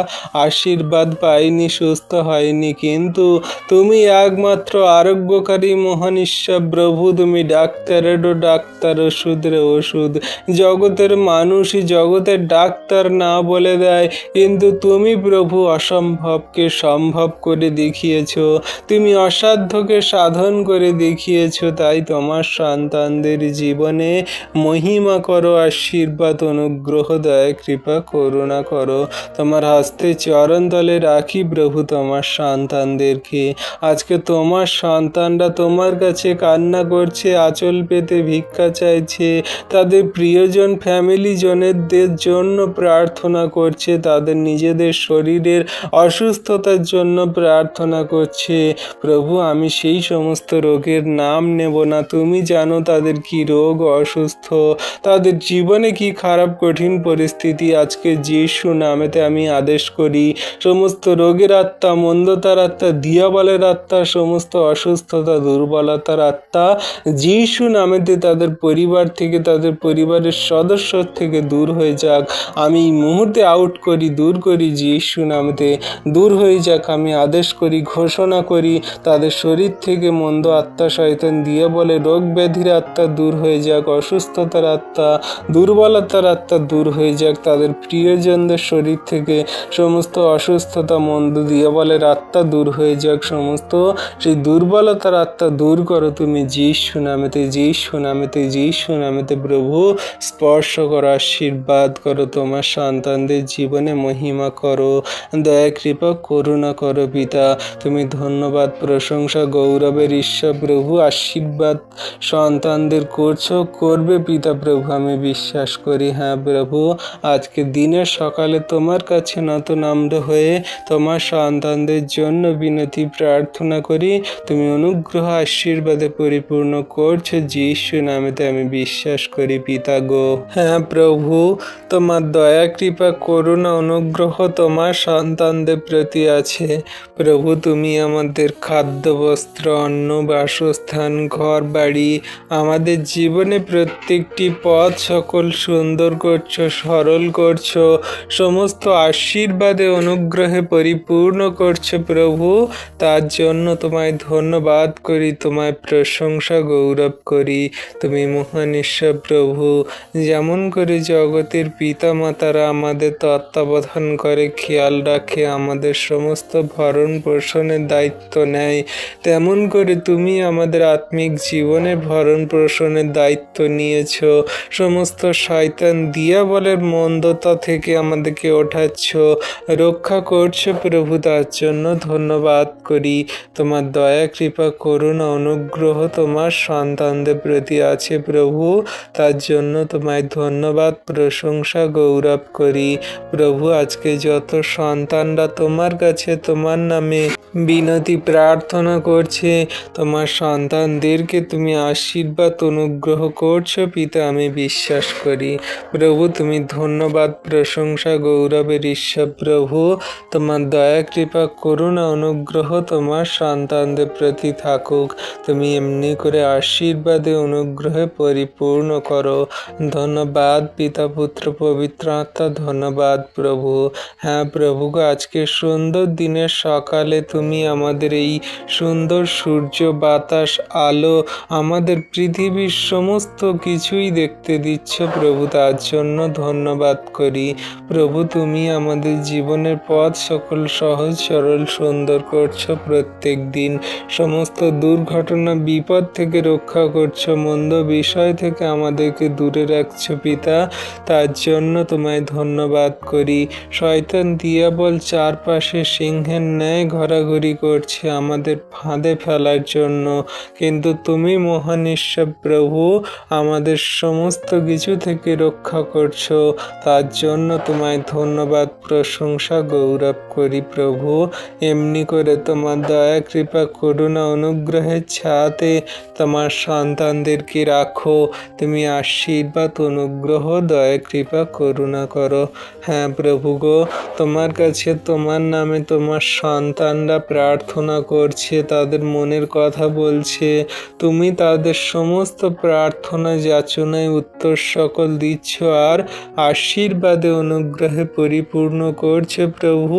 আশীর্বাদ পায়নি, সুস্থ হয়নি। কিন্তু তুমি একমাত্র আরোগ্যকারী মহান ঈশ্বর প্রভু। তুমি ডাক্তারেরও ডাক্তার, ওষুধের ওষুধ। জগতের মানুষই জগতের ডাক্তার না বলে দেয়, কিন্তু তুমি প্রভু অসম্ভবকে সম্ভব করে দেখিয়েছ, তুমি অসাধ্যকে সাধন করে দেখিয়েছ। তাই তোমার সন্তানদের জীবনে মহিমা করো, আশীর্বাদ, অনুগ্রহ, দয়া, কৃপা, করুণা করো। তোমার হস্তে চরণ তলে রাখি প্রভু তোমার সন্তানদেরকে। আজকে তোমার সন্তানরা তোমার কাছে কান্না করছে, আঁচল পেতে ভিক্ষা চাইছে, তাদের প্রিয়জন ফ্যামিলি জনেদের জন্য প্রার্থনা করছে, তাদের নিজেদের শরীরের অসুস্থতার জন্য প্রার্থনা করছে। প্রভু, আমি সেই সমস্ত রোগের নাম নেব না, তুমি জানো তাদের কি রোগ, অসুস্থ, তাদের জীবনে কি খারাপ কঠিন পরিস্থিতি। আজকে যিশু নামেতে আমি আদেশ করি, সমস্ত রোগের আত্মা, মন্দতার আত্মা, দিয়াবলের আত্মা, সমস্ত অসুস্থতা, দুর্বলতার আত্মা যিশু নামেতে তাদের পরিবার থেকে, তাদের পরিবারের সদস্য থেকে দূর হয়ে যাক। আমি এই মুহূর্তে আউট করি, দূর করি, যিশু নামেতে দূর হয়ে যাক। আমি আদেশ করি, ঘোষণা করি, তাদের শরীর থেকে মন্দ আত্মা, শয়তান, দিয়াবলে, রোগ ব্যাধির আত্মা দূর হয়ে যাক, অসুস্থতার আত্মা, দুর্বলতার আত্মা দূর হয়ে যাক। তাদের প্রিয়জনদের শরীর থেকে সমস্ত অসুস্থতা, মন্দ, দিয়াবলের আত্মা দূর হয়ে যাক। সমস্ত সেই দুর্বলতার আত্মা দূর করো তুমি যিশু নামেতে, যিশু নামেতে, যিশু নামেতে। প্রভু, স্পর্শ করো, আশীর্বাদ করো, তোমার সন্তানদের জীবনে মহিমা করো, দয়া, কৃপা, করুণা করো। পিতা, তুমি ধন্যবাদ, প্রশংসা, গৌরবের ঈশ্বর প্রভু, আশীর্বাদ সন্তানদের করছো, করবে পিতা প্রভু, আমি বিশ্বাস করি। হ্যাঁ প্রভু, আজকে দিনের সকালে তোমার কাছে নত নম্র হয়ে তোমার সন্তানদের জন্য বিনতি প্রার্থনা করি। তুমি অনুগ্রহ আশীর্বাদে পরিপূর্ণ করছো যিশু নামেতে আমি বিশ্বাস করি পিতা গো। হ্যাঁ প্রভু, তোমার দয়া, কৃপা, করুণা, অনুগ্রহ তোমার সন্তানদের প্রতি আছে। প্রভু, তুমি আমাদের খাদ্য, বস্ত্র, অন্ন, বাসস্থান, ঘর বাড়ি, আমাদের জীবনে প্রত্যেকটি পথ সকল সুন্দর করছো, সরল করছো, সমস্ত আশীর্বাদে অনুগ্রহে পরিপূর্ণ করছো প্রভু। তার জন্য তোমায় ধন্যবাদ করি, তোমায় প্রশংসা, গৌরব করি। তুমি মহান ঈশ্বর প্রভু, যেমন করে জগতের পিতা মাতারা আমাদের তত্ত্বাবধান করে, খেয়াল রাখে, আমাদের সমস্ত ভরণ পোষণের দায়িত্ব নেয়, তেমন করে তুমি আমাদের আত্মিক জীবনের ভরণ পোষণের দায়িত্ব নিয়েছ। সমস্ত শয়তান দিয়াবলের মন্দতা থেকে আমাদেরকে ওঠাচ্ছ, রক্ষা করছো প্রভু, তার জন্য ধন্যবাদ করি। তোমার দয়া, কৃপা, করুণা, অনুগ্রহ তোমার সন্তানদের প্রতি আছে প্রভু, তার জন্য তোমায় ধন্যবাদ, প্রশংসা, গৌরব করি। প্রভু, আজকে যত সন্তানরা তোমার কাছে তোমার নামে বিনতি প্রার্থনা করছে, তোমার সন্তানদেরকে তুমি আশীর্বাদ, অনুগ্রহ করছো পিতা, আমি বিশ্বাস করি। প্রভু, তুমি ধন্যবাদ, প্রশংসা, গৌরবের ঈশ্বর প্রভু, তোমার দয়া, কৃপা, করুণা, অনুগ্রহ তোমার সন্তানদের প্রতি থাকুক। তুমি এমনি করে আশীর্বাদে, অনুগ্রহে পরিপূর্ণ করো। ধন্যবাদ পিতা, পুত্র, পবিত্র আত্মা, ধন্যবাদ প্রভু। হ্যাঁ প্রভু, আজকে সুন্দর দিনের সকালে তুমি আমাদের এই সুন্দর সূর্য, বাতাস, আলো, আমাদের পৃথিবীর সমস্ত কিছুই দেখতে দিচ্ছ প্রভু, তার জন্য ধন্যবাদ করি। প্রভু, তুমি আমাদের জীবনের পথ সকল সহজ, সরল, সুন্দর করছো প্রত্যেক দিন। সমস্ত দুর্ঘটনা, বিপদ থেকে রক্ষা করছো, মন্দ বিষয় থেকে আমাদেরকে দূরে রাখছো পিতা, তার জন্য তোমায় ধন্যবাদ করি। শয়তান দিয়াবল চারপাশে সিংহের ন্যায় ঘোরাঘুরি করছে আমাদের ফাঁদে ফেলার জন্য, কিন্তু তুমি মহান ঈশ্বর প্রভু, আমাদের সমস্ত কিছু থেকে রক্ষা করছো, তার জন্য তোমায় ধন্যবাদ, প্রশংসা, গৌরব করি প্রভু। এমনি করে তোমার দয়া, কৃপা, করুণা, অনুগ্রহের ছায়াতে তোমার সন্তানদেরকে রাখো। তুমি আশীর্বাদ, অনুগ্রহ, দয়া, কৃপা, করুণা করো। হ্যাঁ প্রভু গো, তোমার কাছে তোমার নামে তোমার সন্তানরা প্রার্থনা করছে, তাদের মনের কথা বলছে, তুমি তাদের সমস্ত প্রার্থনা যাচনায় উত্তর সকল দিচ্ছ আর আশীর্বাদে, অনুগ্রহে পরিপূর্ণ করছে প্রভু,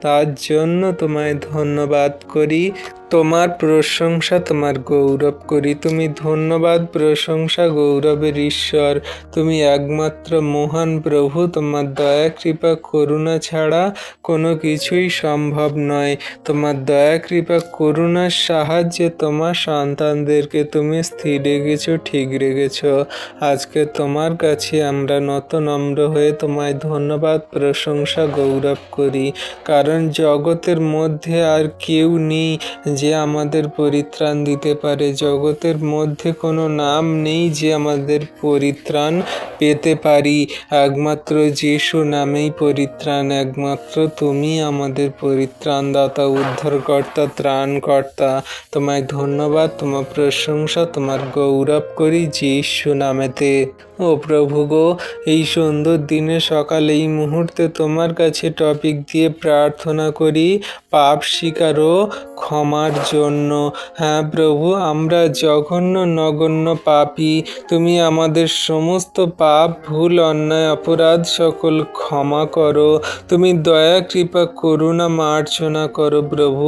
তার জন্য তোমায় ধন্যবাদ করি, তোমার প্রশংসা, তোমার গৌরব করি। তুমি ধন্যবাদ, প্রশংসা, গৌরবের ঈশ্বর। তুমি একমাত্র মহান প্রভু। তোমার দয়া, কৃপা, করুণা ছাড়া কোনো কিছুই সম্ভব নয়। তোমার দয়া, কৃপা, করুণার সাহায্যে তোমার সন্তানদেরকে তুমি স্থির রেখেছো, ঠিক রেখেছো। আজকে তোমার কাছে আমরা নম্র হয়ে তোমায় ধন্যবাদ, প্রশংসা, গৌরব করি। কারণ জগতের মধ্যে আর কেউ নেই যে আমাদের পরিত্রাণ দিতে পারে। জগতের মধ্যে কোনো নাম নেই যে আমাদের পরিত্রাণ পেতে পারি। একমাত্র যিশু নামেই পরিত্রাণ। একমাত্র তুমি আমাদের পরিত্রাণদাতা, উদ্ধারকর্তা, ত্রাণকর্তা। তোমায় ধন্যবাদ, তোমার প্রশংসা, তোমার গৌরব করি যিশু নামেতে। ও প্রভু গো, এই সুন্দর দিনে সকালে এই মুহূর্তে তোমার কাছে টপিক দিয়ে প্রার্থনা করি পাপ স্বীকার ও ক্ষমার জন্য। হ্যাঁ প্রভু, আমরা জঘন্য নগণ্য পাপী। তুমি আমাদের সমস্ত পাপ, ভুল, অন্যায়, অপরাধ সকল ক্ষমা করো। তুমি দয়া, কৃপা, করুণা, মার্জনা করো প্রভু।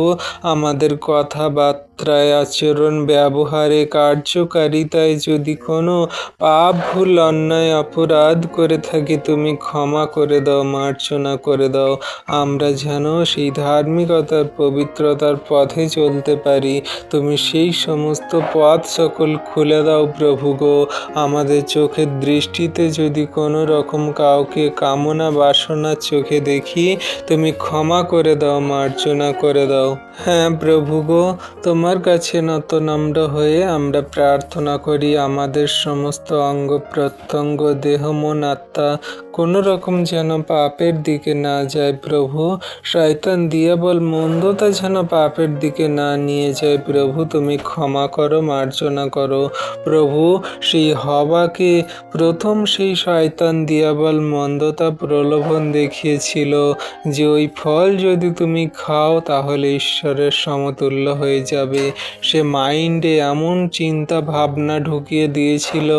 আমাদের কথাবার্তায়, আচরণ, ব্যবহারে, কার্যকারিতায় যদি কোনো পাপ, ভুল, অন্যায়, অপরাধ করে থাকি, তুমি ক্ষমা করে দাও, মার্জনা করে দাও। আমরা যেন সেই ধার্মিকতার, পবিত্রতার পথে চলতে পারি। তুমি সেই সমস্ত পথ সকল খুলে দাও প্রভু গো। আমাদের চোখের দৃষ্টিতে যদি কোনো রকম কাউকে কামনা বাসনা চোখে দেখি, তুমি ক্ষমা করে দাও, মার্জনা করে দাও। হ্যাঁ প্রভু গো, তোমার কাছে নম্র হয়ে আমরা প্রার্থনা করি আমাদের সমস্ত অঙ্গ প্রত্যঙ্গ, দেহ, মন, আত্মা কোনো রকম যেন পাপের দিকে না যায় প্রভু। শয়তান, দিয়াবল, মন্দতা যেন পাপের দিকে না নিয়ে যায় প্রভু। তুমি ক্ষমা করো, মার্জনা করো প্রভু। সেই হওয়াকে প্রথম সেই শয়তান, দিয়াবল, মন্দতা, প্রলোভন দেখিয়েছিল যে ওই ফল যদি তুমি খাও তাহলে ঈশ্বরের সমতুল্য হয়ে যাবে। সে মাইন্ডে এমন চিন্তা ভাবনা ঢুকিয়ে দিয়েছিল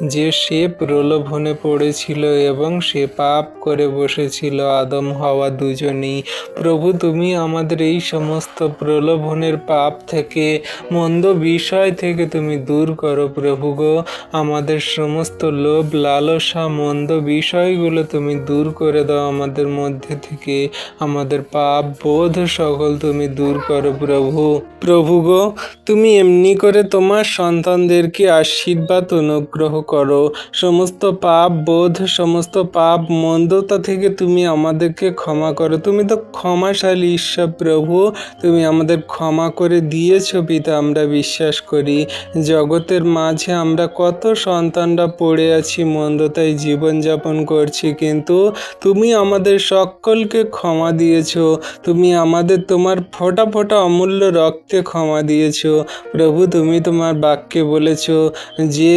যে সে প্রলোভনে পড়েছিল এবং সে পাপ করে বসেছিল, আদম হাওয়া দুজনেই। প্রভু, তুমি আমাদের এই সমস্ত প্রলোভনের পাপ থেকে, মন্দ বিষয় থেকে তুমি দূর করো প্রভু গো। আমাদের সমস্ত লোভ, লালসা, মন্দ বিষয়গুলো তুমি দূর করে দাও আমাদের মধ্যে থেকে। আমাদের পাপ বোধ সকল তুমি দূর করো প্রভু। প্রভু গো, তুমি এমনি করে তোমার সন্তানদেরকে আশীর্বাদ, অনুগ্রহ করো। সমস্ত পাপ বোধ, সমস্ত পাপ মন্দতা থেকে তুমি আমাদেরকে ক্ষমা করো। তুমি তো ক্ষমাশালী ঈশ্বর প্রভু। তুমি আমাদের ক্ষমা করে দিয়েছো পিতা, আমরা বিশ্বাস করি। জগতের মাঝে আমরা কত সন্তানরা পড়ে আছি, মন্দতায় জীবনযাপন করছি, কিন্তু তুমি আমাদের সকলকে ক্ষমা দিয়েছো। তুমি আমাদের তোমার ফোঁটা ফোঁটা অমূল্য রক্তে ক্ষমা দিয়েছো প্রভু। তুমি তোমার বাক্যে বলেছো যে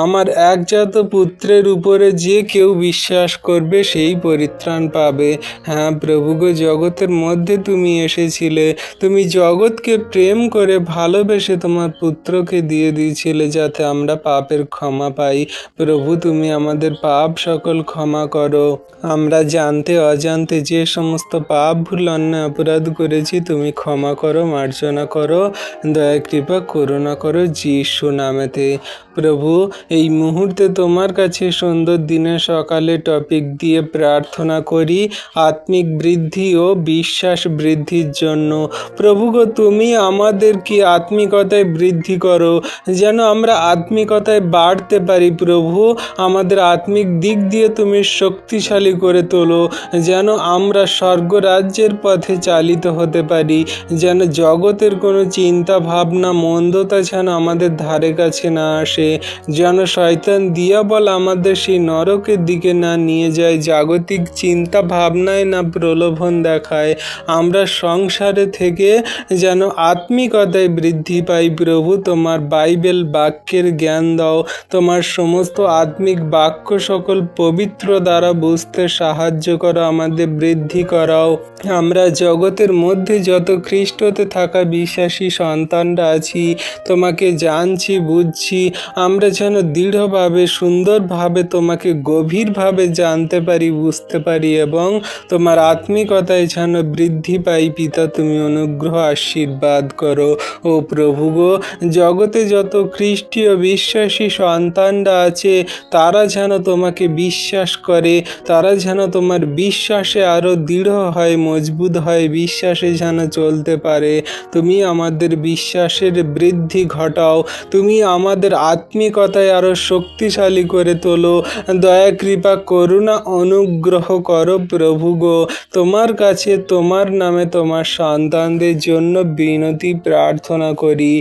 আমার একজাত পুত্রের উপরে যে কেউ বিশ্বাস করবে সেই পরিত্রাণ পাবে। হ্যাঁ প্রভু গো, জগতের মধ্যে তুমি এসেছিলে। তুমি জগৎকে প্রেম করে ভালোবেসে তোমার পুত্রকে দিয়ে দিয়েছিলে যাতে আমরা পাপের ক্ষমা পাই। প্রভু, তুমি আমাদের পাপ সকল ক্ষমা করো। আমরা জানতে অজান্তে যে সমস্ত পাপ, ভুল, অন্যায়, অপরাধ করেছি তুমি ক্ষমা করো, মার্জনা করো, দয়া, কৃপা, করুণা করো যিশু নামেতে। প্রভু, এই মুহূর্তে তোমার কাছে সুন্দর দিনের সকালে টপিক দিয়ে প্রার্থনা করি আত্মিক বৃদ্ধি ও বিশ্বাস বৃদ্ধির জন্য। প্রভু গো, তুমি আমাদেরকে আত্মিকতায় বৃদ্ধি করো যেন আমরা আত্মিকতায় বাড়তে পারি প্রভু। আমাদের আত্মিক দিক দিয়ে তুমি শক্তিশালী করে তোলো যেন আমরা স্বর্গরাজ্যের পথে চালিত হতে পারি। যেন জগতের কোনো চিন্তা ভাবনা, মন্দতা যেন আমাদের ধারে কাছে না আসে। যেন শয়তান, দিয়াবল আমাদের সেই নরকের দিকে না নিয়ে যায়, জাগতিক চিন্তা ভাবনায় না প্রলোভন দেখায়। আমরা সংসারে থেকে যেন আত্মিকতায় বৃদ্ধি পাই প্রভু। তোমার বাইবেল বাক্যের জ্ঞান দাও। তোমার সমস্ত আত্মিক বাক্য সকল পবিত্র দ্বারা বুঝতে সাহায্য করো, আমাদের বৃদ্ধি করাও। আমরা জগতের মধ্যে যত খ্রিস্টতে থাকা বিশ্বাসী সন্তানরা আছি, তোমাকে জানছি, বুঝছি, আমরা যেন দৃঢ়ভাবে সুন্দরভাবে তোমাকে গভীরভাবে জানতে পারি, বুঝতে পারি এবং তোমার আত্মিকতায় যেন বৃদ্ধি পাই। পিতা, তুমি অনুগ্রহ আশীর্বাদ করো। ও প্রভু গো, জগতে যত খ্রিস্টীয় বিশ্বাসী সন্তানরা আছে তারা যেন তোমাকে বিশ্বাস করে, তারা যেন তোমার বিশ্বাসে আরও দৃঢ় হয়, মজবুত হয়, বিশ্বাসে যেন চলতে পারে। তুমি আমাদের বিশ্বাসের বৃদ্ধি ঘটাও, তুমি আমাদের আত্মিকতায় আরও শক্তিশালী করে তোলো। দয়া কৃপা করুণা অনুগ্রহ করো প্রভু গো। তোমার কাছে তোমার নামে তোমার সন্তানদের জন্য বিনতি প্রার্থনা করি।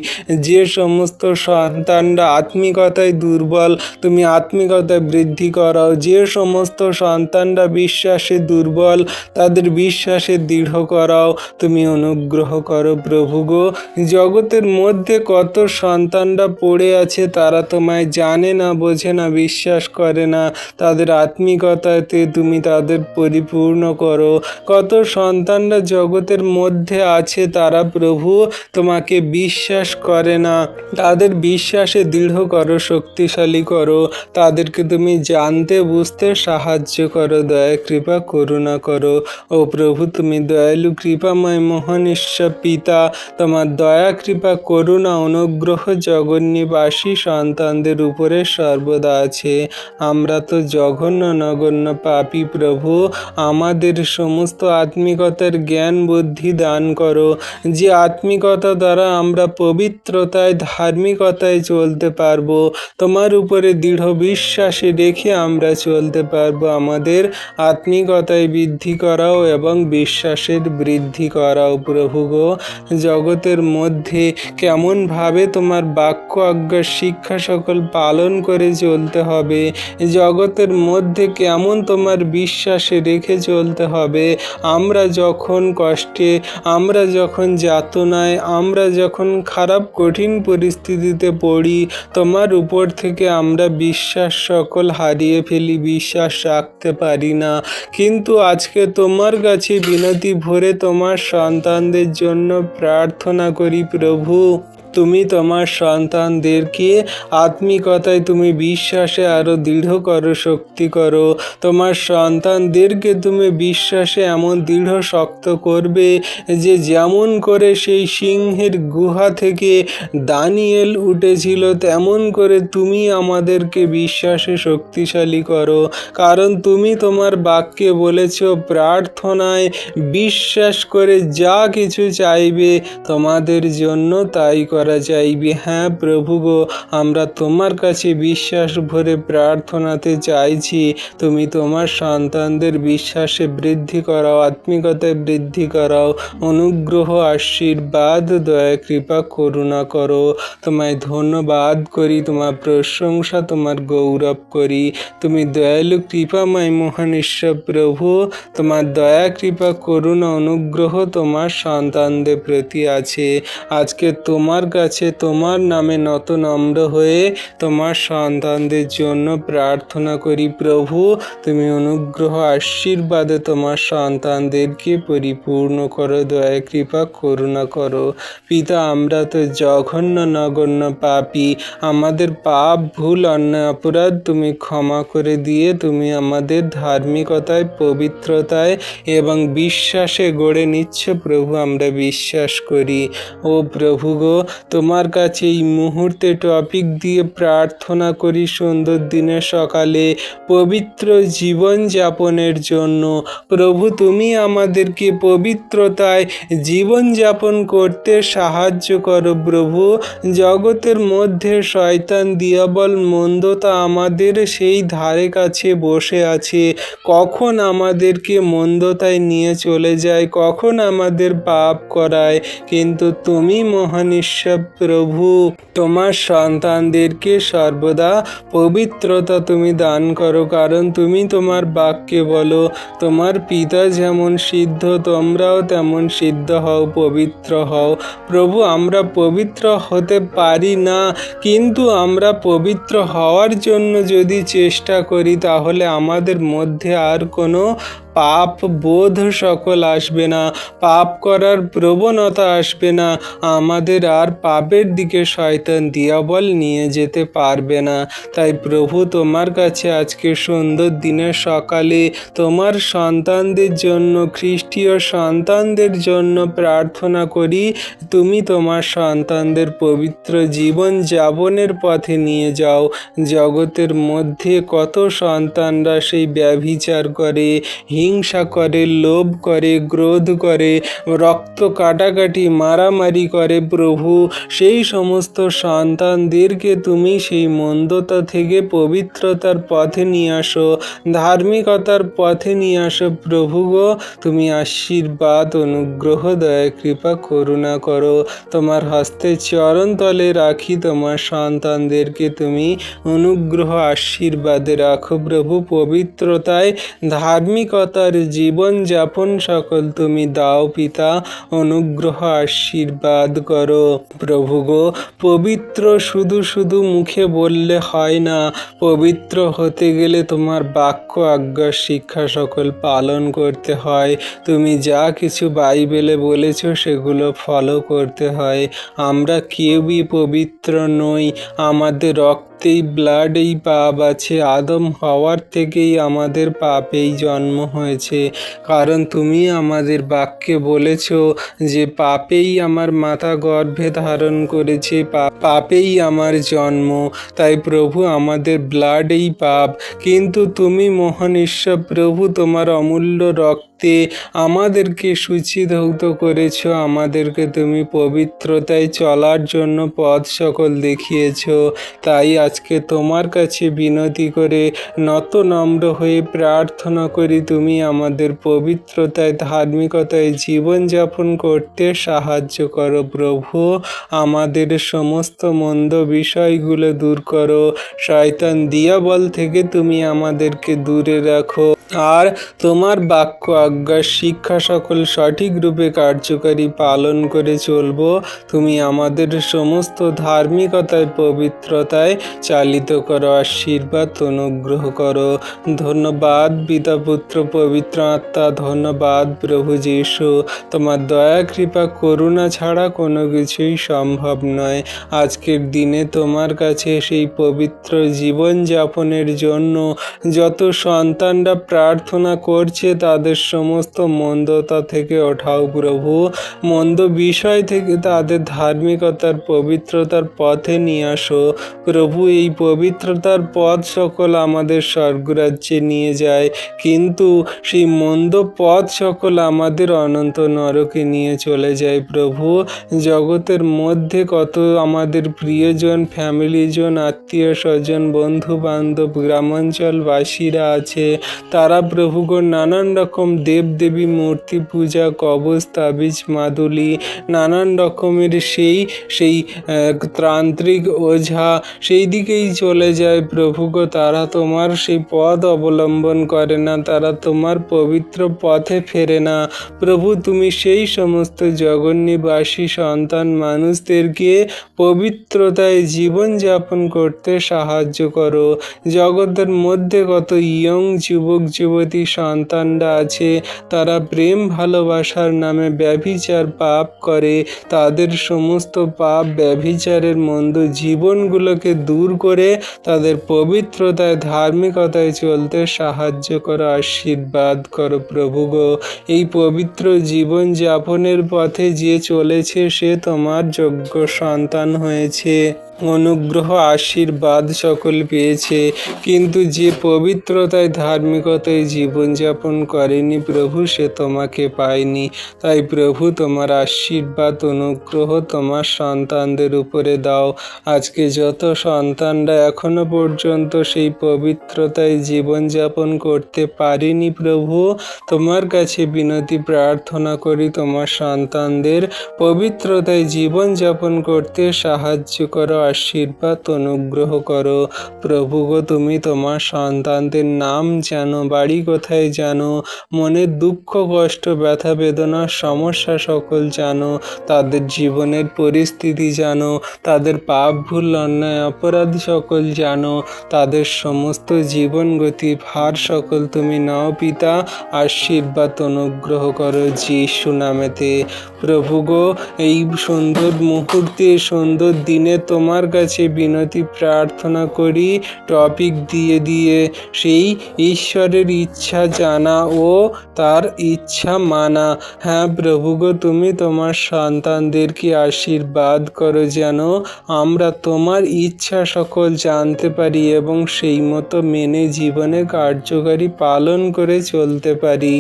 যে সমস্ত সন্তানরা আত্মিকতায় দুর্বল, তুমি আত্মিকতায় বৃদ্ধি করাও। যে সমস্ত সন্তানরা বিশ্বাসে দুর্বল, তাদের বিশ্বাসে দৃঢ় করাও। তুমি অনুগ্রহ করো প্রভু গো। জগতের মধ্যে কত সন্তানরা পড়ে আছে, তারা তোমায় জানে না, বোঝে না, বিশ্বাস করে না। তাদের আত্মিকতাতে তুমি তাদের পরিপূর্ণ করো। কত সন্তানরা জগতের মধ্যে আছে, তারা প্রভু তোমাকে বিশ্বাস করে না, তাদের বিশ্বাসে দৃঢ় করো, শক্তিশালী করো। তাদেরকে তুমি জানতে বুঝতে সাহায্য করো, দয়া কৃপা করুণা করো। ও প্রভু, তুমি দয়ালু কৃপাময় মহান ঈশ্বর পিতা, তোমার দয়া কৃপা করুণা অনুগ্রহ জগন্নিবাসী সন্তানদের উপরে সর্বদা আছে। আমরা তো জঘন্য নগণ্য পাপী প্রভু, আমাদের সমস্ত আত্মিকতার জ্ঞান বুদ্ধি দান করো, যে আত্মিকতা দ্বারা আমরা পবিত্রতায় ধার্মিকতায় চলতে পারবো। তোমার উপরে দৃঢ় বিশ্বাসে রেখে আমরা চলতে পারবো। আমাদের আত্মিকতায় বৃদ্ধি করাও এবং বিশ্বাসের বৃদ্ধি করাও প্রভু গো। জগতের মধ্যে কেমনভাবে তোমার বাক্য আজ্ঞা শিক্ষা সকল পালন করে চলতে হবে, জগতের মধ্যে কেমন তোমার বিশ্বাসে রেখে চলতে হবে। আমরা যখন কষ্টে, আমরা যখন যাতনায়, আমরা যখন খারাপ কঠিন পরিস্থিতিতে পড়ি, তোমার উপর থেকে আমরা বিশ্বাস সকল হারিয়ে ফেলি, বিশ্বাস রাখতে পারি না। কিন্তু আজকে তোমার কাছে বিনতি ভরে তোমার সন্তানদের জন্য প্রার্থনা করি প্রভু, তুমি তোমার সন্তানদেরকে আত্মিকতায় তুমি বিশ্বাসে আরও দৃঢ় করো, শক্তি করো। তোমার সন্তানদেরকে তুমি বিশ্বাসে এমন দৃঢ় শক্ত করবে যে যেমন করে সেই সিংহের গুহা থেকে দানিয়েল উঠেছিল, তেমন করে তুমি আমাদেরকে বিশ্বাসে শক্তিশালী করো। কারণ তুমি তোমার বাক্যে বলেছ, প্রার্থনায় বিশ্বাস করে যা কিছু চাইবে তোমাদের জন্য তাই করা যাইবে। হ্যাঁ প্রভু গো, আমরা তোমার কাছে বিশ্বাস ভরে প্রার্থনাতে চাইছি, তুমি তোমার সন্তানদের বিশ্বাসে বৃদ্ধি করাও, আত্মিকতায় বৃদ্ধি করাও। অনুগ্রহ আশীর্বাদ দয়া কৃপা করুণা করো। তোমায় ধন্যবাদ করি, তোমার প্রশংসা, তোমার গৌরব করি। তুমি দয়ালু কৃপাময় মহান ঈশ্বর প্রভু, তোমার দয়া কৃপা করুণা অনুগ্রহ তোমার সন্তানদের প্রতি আছে। আজকে তোমার কাছে তোমার নামে নত নম্র হয়ে তোমার সন্তানদের জন্য প্রার্থনা করি প্রভু, তুমি অনুগ্রহ আশীর্বাদে তোমার সন্তানদেরকে পরিপূর্ণ করো, দয়া কৃপা করুণা করো। পিতা, আমরা তো জঘন্য নগণ্য পাপী, আমাদের পাপ ভুল অন্যায় অপরাধ তুমি ক্ষমা করে দিয়ে তুমি আমাদের ধার্মিকতায়, পবিত্রতায় এবং বিশ্বাসে গড়ে নিচ্ছ প্রভু, আমরা বিশ্বাস করি। ও প্রভু গো, তোমার কাছে এই মুহূর্তে টপিক দিয়ে প্রার্থনা করি সুন্দর দিনের সকালে পবিত্র জীবন যাপনের জন্য। প্রভু, তুমি আমাদেরকে পবিত্রতায় জীবন যাপন করতে সাহায্য করো প্রভু। জগতের মধ্যে শয়তান, দিয়াবল, মন্দতা আমাদের সেই ধারে কাছে বসে আছে, কখন আমাদেরকে মন্দতায় নিয়ে চলে যায়, কখন আমাদের পাপ করায়। কিন্তু তুমি মহান ঈশ্বর প্রভু, তোমার সন্তানদেরকে সর্বদা পবিত্রতা তুমি দান করো, কারণ তুমি তোমার বাক্যে বলো, তোমার পিতা যেমন সিদ্ধ তোমরাও তেমন সিদ্ধ হও, পবিত্র হও। প্রভু, আমরা পবিত্র হতে পারি না, কিন্তু আমরা পবিত্র হওয়ার জন্য যদি চেষ্টা করি তাহলে আমাদের মধ্যে আর কোনো পাপ বোধ সকল আসবে না, পাপ করার প্রবণতা আসবে না, আমাদের আর পাপের দিকে শয়তান দিয়াবল নিয়ে যেতে পারবে না। তাই প্রভু তোমার কাছে আজকে সুন্দর দিনের সকালে তোমার সন্তানদের জন্য, খ্রিস্টীয় সন্তানদের জন্য প্রার্থনা করি, তুমি তোমার সন্তানদের পবিত্র জীবন যাপনের পথে নিয়ে যাও। জগতের মধ্যে কত সন্তানরা সেই ব্যভিচার করে, হিংসা করে, লোভ করে, ক্রোধ করে, রক্ত কাটাকাটি, মারামারি করে। প্রভু সেই সমস্ত সন্তানদেরকে তুমি সেই মন্দতা থেকে পবিত্রতার পথে নিয়ে আসো, ধার্মিকতার পথে নিয়ে আসো। প্রভু গো, তুমি আশীর্বাদ, অনুগ্রহ, দয়া, কৃপা, করুণা করো। তোমার হস্তে চরণ তলে রাখি তোমার সন্তানদেরকে তুমি অনুগ্রহ আশীর্বাদে রাখো। প্রভু পবিত্রতায়, ধার্মিকতার জীবন যাপন সকল তুমি দাও পিতা, অনুগ্রহ আশীর্বাদ করো। প্রভু গো, পবিত্র শুধু শুধু মুখে বললে হয় না, পবিত্র হতে গেলে তোমার বাক্য, আজ্ঞা, শিক্ষা সকল পালন করতে হয়। তুমি যা কিছু বাইবেলে বলেছ সেগুলো ফলো করতে হয়। আমরা কেউই পবিত্র নই, আমাদের রক্তেই, ব্লাডেই পাপ আছে। আদম হওয়ার থেকেই আমাদের পাপেই জন্ম হয়েছে, কারণ তুমি আমাদের বাক্যে বলেছ যে পাপেই আমার মাতা গর্ভে ধারণ করেছে, পাপেই আমার জন্ম। তাই প্রভু আমাদের ব্লাডেই পাপ, কিন্তু তুমি মহান ঈশ্বর প্রভু, তোমার অমূল্য রক্তে আমাদেরকে শুচিধৌত করেছ, আমাদেরকে তুমি পবিত্রতায় চলার জন্য পথ সকল দেখিয়েছ। তাই আজকে তোমার কাছে বিনতি করে নত নম্র হয়ে প্রার্থনা করি, তুমি আমাদের পবিত্রতায়, ধার্মিকতায় জীবনযাপন করতে সাহায্য করো। প্রভু আমাদের সমস্ত মন্দ বিষয়গুলো দূর করো, শয়তান দিয়াবল থেকে তুমি আমাদেরকে দূরে রাখো, আর তোমার বাক্য, আজ্ঞা, শিক্ষা সকল সঠিক রূপে কার্যকারী পালন করে চলব। তুমি আমাদের সমস্ত ধার্মিকতায়, পবিত্রতায় চালিত করো, আশীর্বাদ, অনুগ্রহ করো। ধন্যবাদ পিতা, পুত্র, পবিত্র আত্মা, ধন্যবাদ প্রভু যীশু। তোমার দয়া, কৃপা, করুণা ছাড়া কোনো কিছুই সম্ভব নয়। আজকের দিনে তোমার কাছে সেই পবিত্র জীবনযাপনের জন্য যত সন্তানরা প্রার্থনা করছে, তাদের সমস্ত মন্দতা থেকে ওঠাও প্রভু, মন্দ বিষয় থেকে তাদের ধার্মিকতার, পবিত্রতার পথে নিয়ে আসো। প্রভু এই পবিত্রতার পথ সকল আমাদের স্বর্গরাজ্যে নিয়ে যায়, কিন্তু সেই মন্দ পথ সকল আমাদের অনন্ত নরকে নিয়ে চলে যায়। প্রভু জগতের মধ্যে কত আমাদের প্রিয়জন, ফ্যামিলিজন, আত্মীয় স্বজন, বন্ধু বান্ধব, গ্রামাঞ্চলবাসীরা আছে, তারা প্রভুগো নানান রকম দেবদেবী মূর্তি পূজা, কবচ, তাবিজ, মাদুলি, নানান রকমের সেই তান্ত্রিক, ওঝা, সেই দিকেই চলে যায়। প্রভুগো তারা তোমার সেই পথ অবলম্বন করে না, তারা তোমার পবিত্র পথে ফেরে না। প্রভু তুমি সেই সমস্ত জগন্নিবাসী সন্তান মানুষদেরকে পবিত্রতায় জীবনযাপন করতে সাহায্য করো। জগতের মধ্যে কত ইয়ং যুবক যুবতী সন্তানরা আছে, তারা প্রেম ভালোবাসার নামে ব্যভিচার পাপ করে, তাদের সমস্ত পাপ, ব্যভিচারের মন্দ জীবনগুলোকে দূর করে তাদের পবিত্রতায়, ধার্মিকতায় চলতে সাহায্য করো, আশীর্বাদ করো। প্রভু গো, এই পবিত্র জীবন যাপনের পথে যে চলেছে সে তোমার যোগ্য সন্তান হয়েছে, অনুগ্রহ আশীর্বাদ সকল পেয়েছে, কিন্তু যে পবিত্রতায়, ধার্মিকতায় জীবনযাপন করেনি প্রভু, সে তোমাকে পায়নি। তাই প্রভু তোমার আশীর্বাদ, অনুগ্রহ তোমার সন্তানদের উপরে দাও। আজকে যত সন্তানরা এখনো পর্যন্ত সেই পবিত্রতায় জীবনযাপন করতে পারেনি প্রভু, তোমার কাছে বিনতি প্রার্থনা করি, তোমার সন্তানদের পবিত্রতায় জীবনযাপন করতে সাহায্য করো, আশীর্বাদ অনুগ্রহ করো। প্রভু গো, তুমি তোমার সন্তানদের নাম জানো, বাড়ি কোথায় জানো, মনের দুঃখ কষ্ট ব্যথা বেদনার সমস্যা সকল জানো, তাদের জীবনের পরিস্থিতি জানো, তাদের পাপ ভুল অন্যায় অপরাধ সকল জানো, তাদের সমস্ত জীবন গতি ভার সকল তুমি নাও পিতা। আশীর্বাদ অনুগ্রহ করো যিশু নামেতে। প্রভু গো, এই সুন্দর মুহূর্তে সুন্দর দিনে তোমার কাছে বিনতি প্রার্থনা করি, টপিক দিয়ে সেই ঈশ্বরের ইচ্ছা জানা ও তার ইচ্ছা মানা। হ্যাঁ প্রভু গো, তুমি তোমার সন্তানদেরকে আশীর্বাদ করো যেন আমরা তোমার ইচ্ছা সকল জানতে পারি এবং সেই মতো মেনে জীবনে কার্যকারী পালন করে চলতে পারি।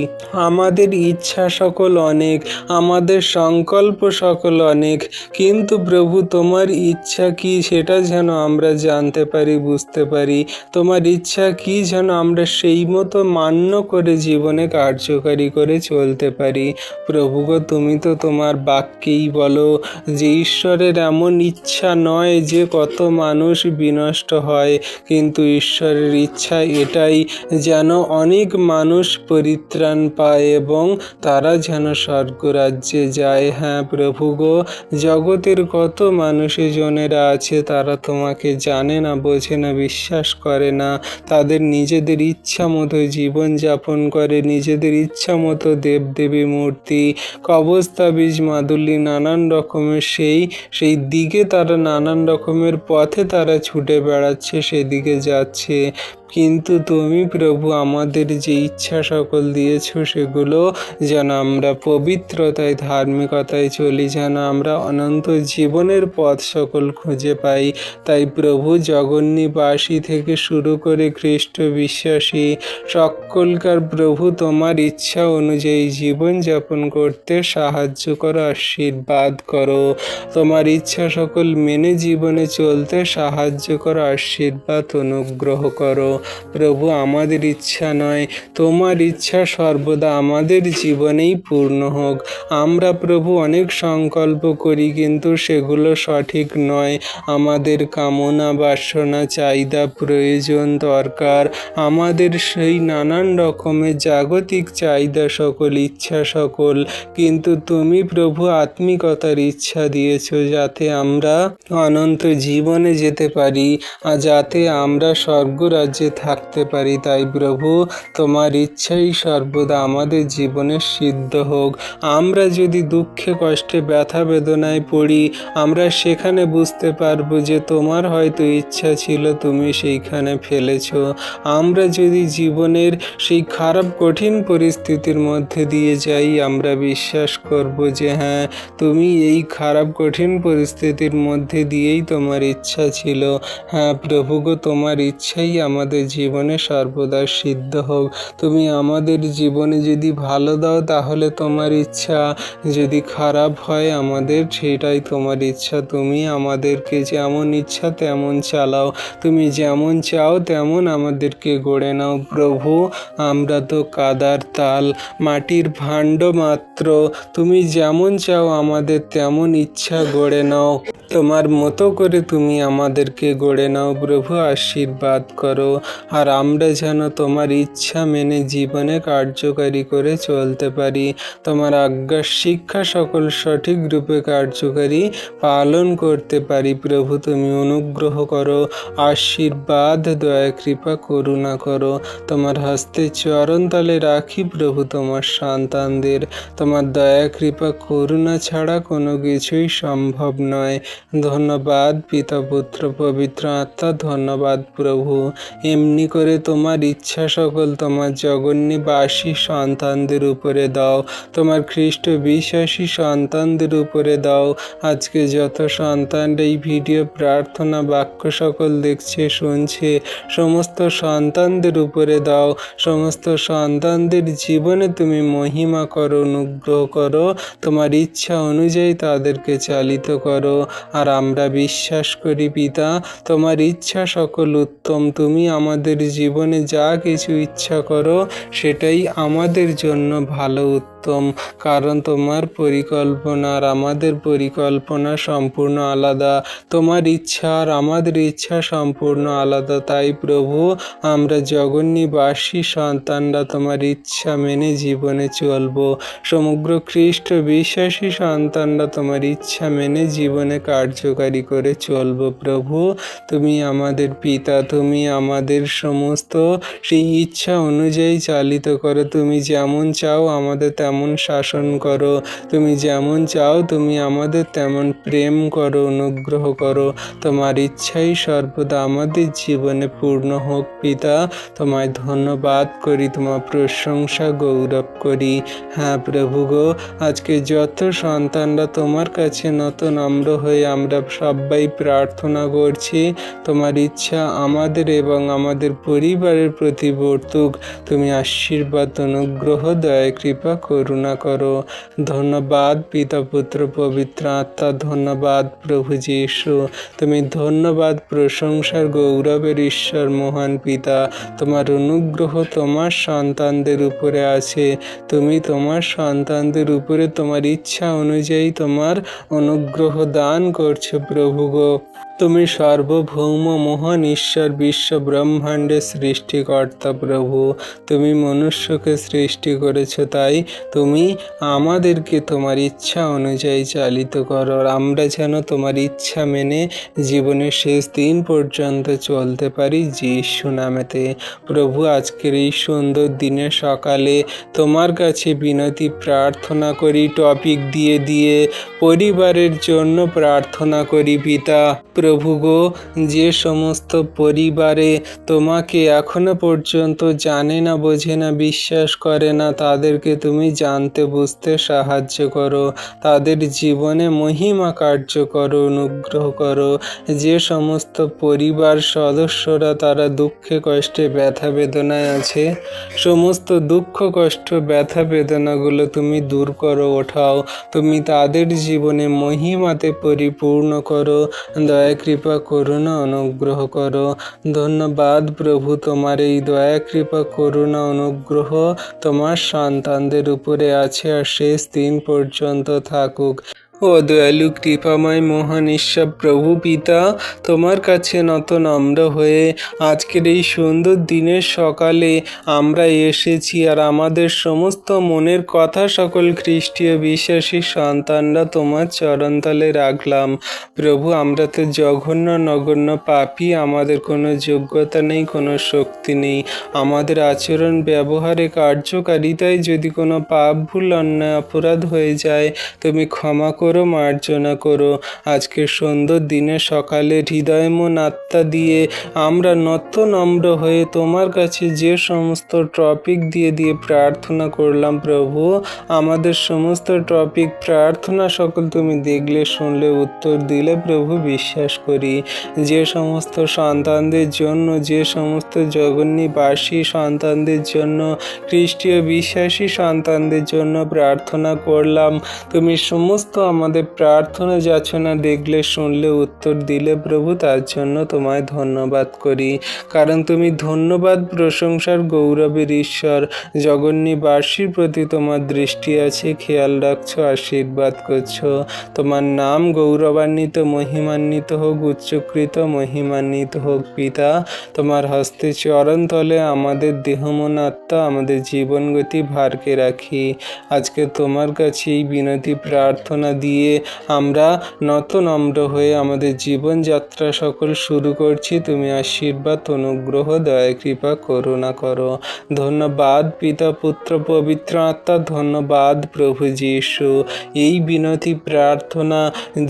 আমাদের ইচ্ছা সকল অনেক, আমাদের সংকল্প সকল অনেক, কিন্তু প্রভু তোমার ইচ্ছা কি সেটা যেন আমরা জানতে পারি, বুঝতে পারি। তোমার ইচ্ছা কি যেন আমরা সেই মতো মান্য করে জীবনে কার্যকারী করে চলতে পারি। প্রভু গো, তুমি তো তোমার বাক্যেই বলো যে ঈশ্বরের এমন ইচ্ছা নয় যে কত মানুষ বিনষ্ট হয়, কিন্তু ঈশ্বরের ইচ্ছা এটাই যেন অনেক মানুষ পরিত্রাণ পায় এবং তারা যেন স্বর্গরাজ্যে যায়। হ্যাঁ প্রভু গো, জগতের কত মানুষজনেরা আছে তারা তোমাকে জানে না, বোঝে না, বিশ্বাস করে না, তাদের নিজেদের ইচ্ছা মতো জীবনযাপন করে, নিজেদের ইচ্ছা মতো দেবদেবী মূর্তি কবস্তাবিজ মাদুলি নানান রকমের সেই দিকে তারা নানান রকমের পথে তারা ছুটে বেড়াচ্ছে, সেদিকে যাচ্ছে। কিন্তু তুমি প্রভু আমাদের যে ইচ্ছা সকল দিয়েছ সেগুলো যেন আমরা পবিত্রতায় ধার্মিকতায় চলি, যেন আমরা অনন্ত জীবনের পথ সকল খুঁজে পাই। তাই প্রভু জগন্নিবাসী থেকে শুরু করে খ্রিস্ট বিশ্বাসী সকলকার প্রভু তোমার ইচ্ছা অনুযায়ী জীবনযাপন করতে সাহায্য করো, আশীর্বাদ করো। তোমার ইচ্ছা সকল মেনে জীবনে চলতে সাহায্য করো, আশীর্বাদ অনুগ্রহ করো। প্রভু আমাদের ইচ্ছা নয়, তোমার ইচ্ছা সর্বদা আমাদের জীবনেই পূর্ণ হোক। আমরা প্রভু অনেক সংকল্প করি কিন্তু সেগুলো সঠিক নয়। আমাদের কামনা বাসনা চাহিদা প্রয়োজন দরকার, আমাদের সেই নানান রকমের জাগতিক চাহিদা সকল ইচ্ছা সকল, কিন্তু তুমি প্রভু আত্মিকতার ইচ্ছা দিয়েছ যাতে আমরা অনন্ত জীবনে যেতে পারি আর যাতে আমরা স্বর্গরাজ্যে থাকতে পারি। তাই প্রভু তোমার ইচ্ছাই সর্বদা আমাদের জীবনে সিদ্ধ হোক। আমরা যদি দুঃখে কষ্টে ব্যথা বেদনায় পড়ি, আমরা সেখানে বুঝতে পারবো যে তোমার হয়তো ইচ্ছা ছিল, তুমি সেইখানে ফেলেছ। আমরা যদি জীবনের সেই খারাপ কঠিন পরিস্থিতির মধ্যে দিয়ে যাই, আমরা বিশ্বাস করব যে হ্যাঁ, তুমি এই খারাপ কঠিন পরিস্থিতির মধ্যে দিয়েই তোমার ইচ্ছা ছিল। হ্যাঁ প্রভু গো, তোমার ইচ্ছাই আমাদের জীবনে সর্বদা সিদ্ধ হোক। তুমি আমাদের জীবনে যদি ভালো দাও তাহলে তোমার ইচ্ছা, যদি খারাপ হয় আমাদের সেটাই তোমার ইচ্ছা। তুমি আমাদেরকে যেমন ইচ্ছা তেমন চালাও, তুমি যেমন চাও তেমন আমাদেরকে গড়ে নাও। প্রভু আমরা তো কাদার তাল, মাটির ভাণ্ড মাত্র, তুমি যেমন চাও আমাদের তেমন ইচ্ছা গড়ে নাও, তোমার মতো করে তুমি আমাদেরকে গড়ে নাও। প্রভু আশীর্বাদ করো, আর আমরা যেন তোমার ইচ্ছা মেনে জীবনে কার্যকারী করে চলতে পারি, তোমার আজ্ঞা শিক্ষা সকল সঠিক রূপে কার্যকারী পালন করতে পারি। প্রভু তুমি অনুগ্রহ করো, আশীর্বাদ দয়া কৃপা করুণা করো। তোমার হস্তে চরণতলে রাখি প্রভু তোমার সন্তানদের। তোমার দয়া কৃপা করুণা ছাড়া কোনো কিছুই সম্ভব নয়। ধন্যবাদ পিতা পুত্র পবিত্র আত্মা, ধন্যবাদ প্রভু। এমনি করে তোমার ইচ্ছা সকল তোমার জগন্নিবাসী সন্তানদের উপরে দাও, তোমার খ্রিস্ট বিশ্বাসী সন্তানদের উপরে দাও। আজকে যত সন্তান এই ভিডিও প্রার্থনা বাক্য সকল দেখছে শুনছে, সমস্ত সন্তানদের উপরে দাও। সমস্ত সন্তানদের জীবনে তুমি মহিমা করো, অনুগ্রহ করো, তোমার ইচ্ছা অনুযায়ী তাদেরকে চালিত করো। আর আমরা বিশ্বাস করি পিতা, তোমার ইচ্ছা সকল উত্তম। তুমি আমাদের জীবনে যা কিছু ইচ্ছা করো সেটাই আমাদের জন্য ভালো, উত্তম। উত্তম, কারণ তোমার পরিকল্পনা আর আমাদের পরিকল্পনা সম্পূর্ণ আলাদা। তোমার ইচ্ছা আর আমাদের ইচ্ছা সম্পূর্ণ আলাদা। তাই প্রভু, আমরা জগন্নিবাসী সন্তানরা তোমার ইচ্ছা মেনে জীবনে চলবো। সমগ্র খ্রিস্ট বিশ্বাসী সন্তানরা তোমার ইচ্ছা মেনে জীবনে কার্যকারী করে চলবো। প্রভু, তুমি আমাদের পিতা, তুমি আমাদের সমস্ত সেই ইচ্ছা অনুযায়ী চালিত করো। তুমি যেমন চাও আমাদের তেমন শাসন করো, তুমি যেমন চাও তুমি আমাদের তেমন প্রেম করো, অনুগ্রহ করো। তোমার ইচ্ছাই সর্বদা আমাদের জীবনে পূর্ণ হোক। পিতা, তোমায় ধন্যবাদ করি, তোমার প্রশংসা গৌরব করি। হ্যাঁ প্রভু গো, আজকে যত সন্তানরা তোমার কাছে নত নম্র হয়ে আমরা সবাই প্রার্থনা করছি, তোমার ইচ্ছা আমাদের এবং আমাদের পরিবারের প্রতি বর্তুক। তুমি আশীর্বাদ, অনুগ্রহ, দয়া, কৃপা, করুণা করো। ধন্যবাদ পিতা, পুত্র, পবিত্র আত্মা। ধন্যবাদ প্রভু যীশু। তুমি ধন্যবাদ, প্রশংসার গৌরবের ঈশ্বর, মহান পিতা। তোমার অনুগ্রহ তোমার সন্তানদের উপরে আছে। তুমি তোমার সন্তানদের উপরে তোমার ইচ্ছা অনুযায়ী তোমার অনুগ্রহ দান করছো প্রভু গো। তুমি সার্বভৌম মহান ঈশ্বর, বিশ্ব ব্রহ্মাণ্ডের সৃষ্টিকর্তা প্রভু। তুমি মনুষ্যকে সৃষ্টি করেছো, তাই তুমি আমাদেরকে তোমার ইচ্ছা অনুযায়ী চালিত করো। আমরা যেন তোমার ইচ্ছা মেনে জীবনের শেষ দিন পর্যন্ত চলতে পারি যীশু নামেতে। প্রভু, আজকের এই সুন্দর দিনে সকালে তোমার কাছে বিনতি প্রার্থনা করি, টপিক দিয়ে দিয়ে পরিবারের জন্য প্রার্থনা করি। পিতা প্রভু গো, যে সমস্ত পরিবারে তোমাকে এখনো পর্যন্ত জানে না, বোঝে না, বিশ্বাস করে না, তাদেরকে তুমি জানতে বুঝতে সাহায্য করো। তাদের জীবনে মহিমা কার্য করো, অনুগ্রহ করো। যে সমস্ত পরিবার সদস্যরা তারা দুঃখে কষ্টে ব্যথা বেদনায় আছে, সমস্ত দুঃখ কষ্ট ব্যথা বেদনাগুলো তুমি দূর করো, ওঠাও। তুমি তাদের জীবনে মহিমাতে পরিপূর্ণ করো, দয়া, কৃপা, করুণা, অনুগ্রহ করো। ধন্যবাদ প্রভু, তোমার এই দয়া, কৃপা, করুণা, অনুগ্রহ তোমার সন্তানদের উপরে আছে আর শেষ দিন পর্যন্ত থাকুক। ও দয়ালু কৃপাময় মহান ঈশ্বর প্রভু পিতা, তোমার কাছে নত নম্র হয়ে আজকের এই সুন্দর দিনের সকালে আমরা এসেছি আর আমাদের সমস্ত মনের কথা সকল খ্রিস্টীয় বিশ্বাসী সন্তানরা তোমার চরণতলে রাখলাম। প্রভু, আমরা তো জঘন্য নগণ্য পাপী, আমাদের কোনো যোগ্যতা নেই, কোনো শক্তি নেই। আমাদের আচরণ, ব্যবহারে, কার্যকারিতায় যদি কোনো পাপ, ভুল, অন্যায়, অপরাধ হয়ে যায়, তুমি ক্ষমা করো, মার্জনা করো। আজকে সুন্দর দিনে সকালে হৃদয়, মন, আত্মা দিয়ে আমরা নত নম্র হয়ে তোমার কাছে যে সমস্ত টপিক দিয়ে দিয়ে প্রার্থনা করলাম প্রভু, আমাদের সমস্ত টপিক প্রার্থনা সকল তুমি দেখলে, শুনলে, উত্তর দিলে প্রভু, বিশ্বাস করি। যে সমস্ত সন্তানদের জন্য, যে সমস্ত জগন্নিবাসী সন্তানদের জন্য, খ্রিস্টীয় বিশ্বাসী সন্তানদের জন্য প্রার্থনা করলাম, তুমি সমস্ত আমাদের প্রার্থনা যাচনা দেখলে, শুনলে, উত্তর দিলে প্রভু, তার জন্য তোমায় ধন্যবাদ করি। কারণ তুমি ধন্যবাদ, প্রশংসার গৌরবের ঈশ্বর। জগন্নিবাসীর প্রতি তোমার দৃষ্টি আছে, খেয়াল রাখছো, আশীর্বাদ করছো। তোমার নাম গৌরবান্বিত, মহিমান্বিত হোক, উচ্চকৃত, মহিমান্বিত হোক। পিতা, তোমার হস্তে চরণ তলে আমাদের দেহ, মন, আত্মা, আমাদের জীবন গতি ভারকে রাখি। আজকে তোমার কাছে এই বিনতি প্রার্থনা দিয়ে আমরা নত নম্র হয়ে আমাদের জীবনযাত্রা সকল শুরু করছি। তুমি আশীর্বাদ, অনুগ্রহ, দয়া, কৃপা, করুণা করো। ধন্যবাদ পিতা, পুত্র, পবিত্র আত্মা। ধন্যবাদ প্রভু যীশু। এই বিনতি প্রার্থনা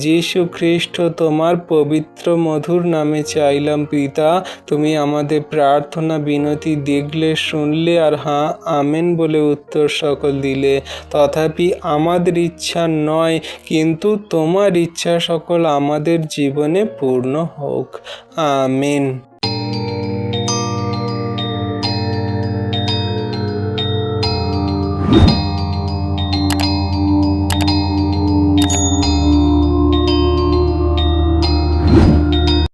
যীশু খ্রিস্ট তোমার পবিত্র মধুর নামে চাইলাম পিতা। তুমি আমাদের প্রার্থনা বিনতি দেখলে, শুনলে আর হ্যাঁ আমেন বলে উত্তর সকল দিলে। তথাপি আমাদের ইচ্ছা নয়, কিন্তু তোমার ইচ্ছা সকল আমাদের জীবনে পূর্ণ হোক। আমেন।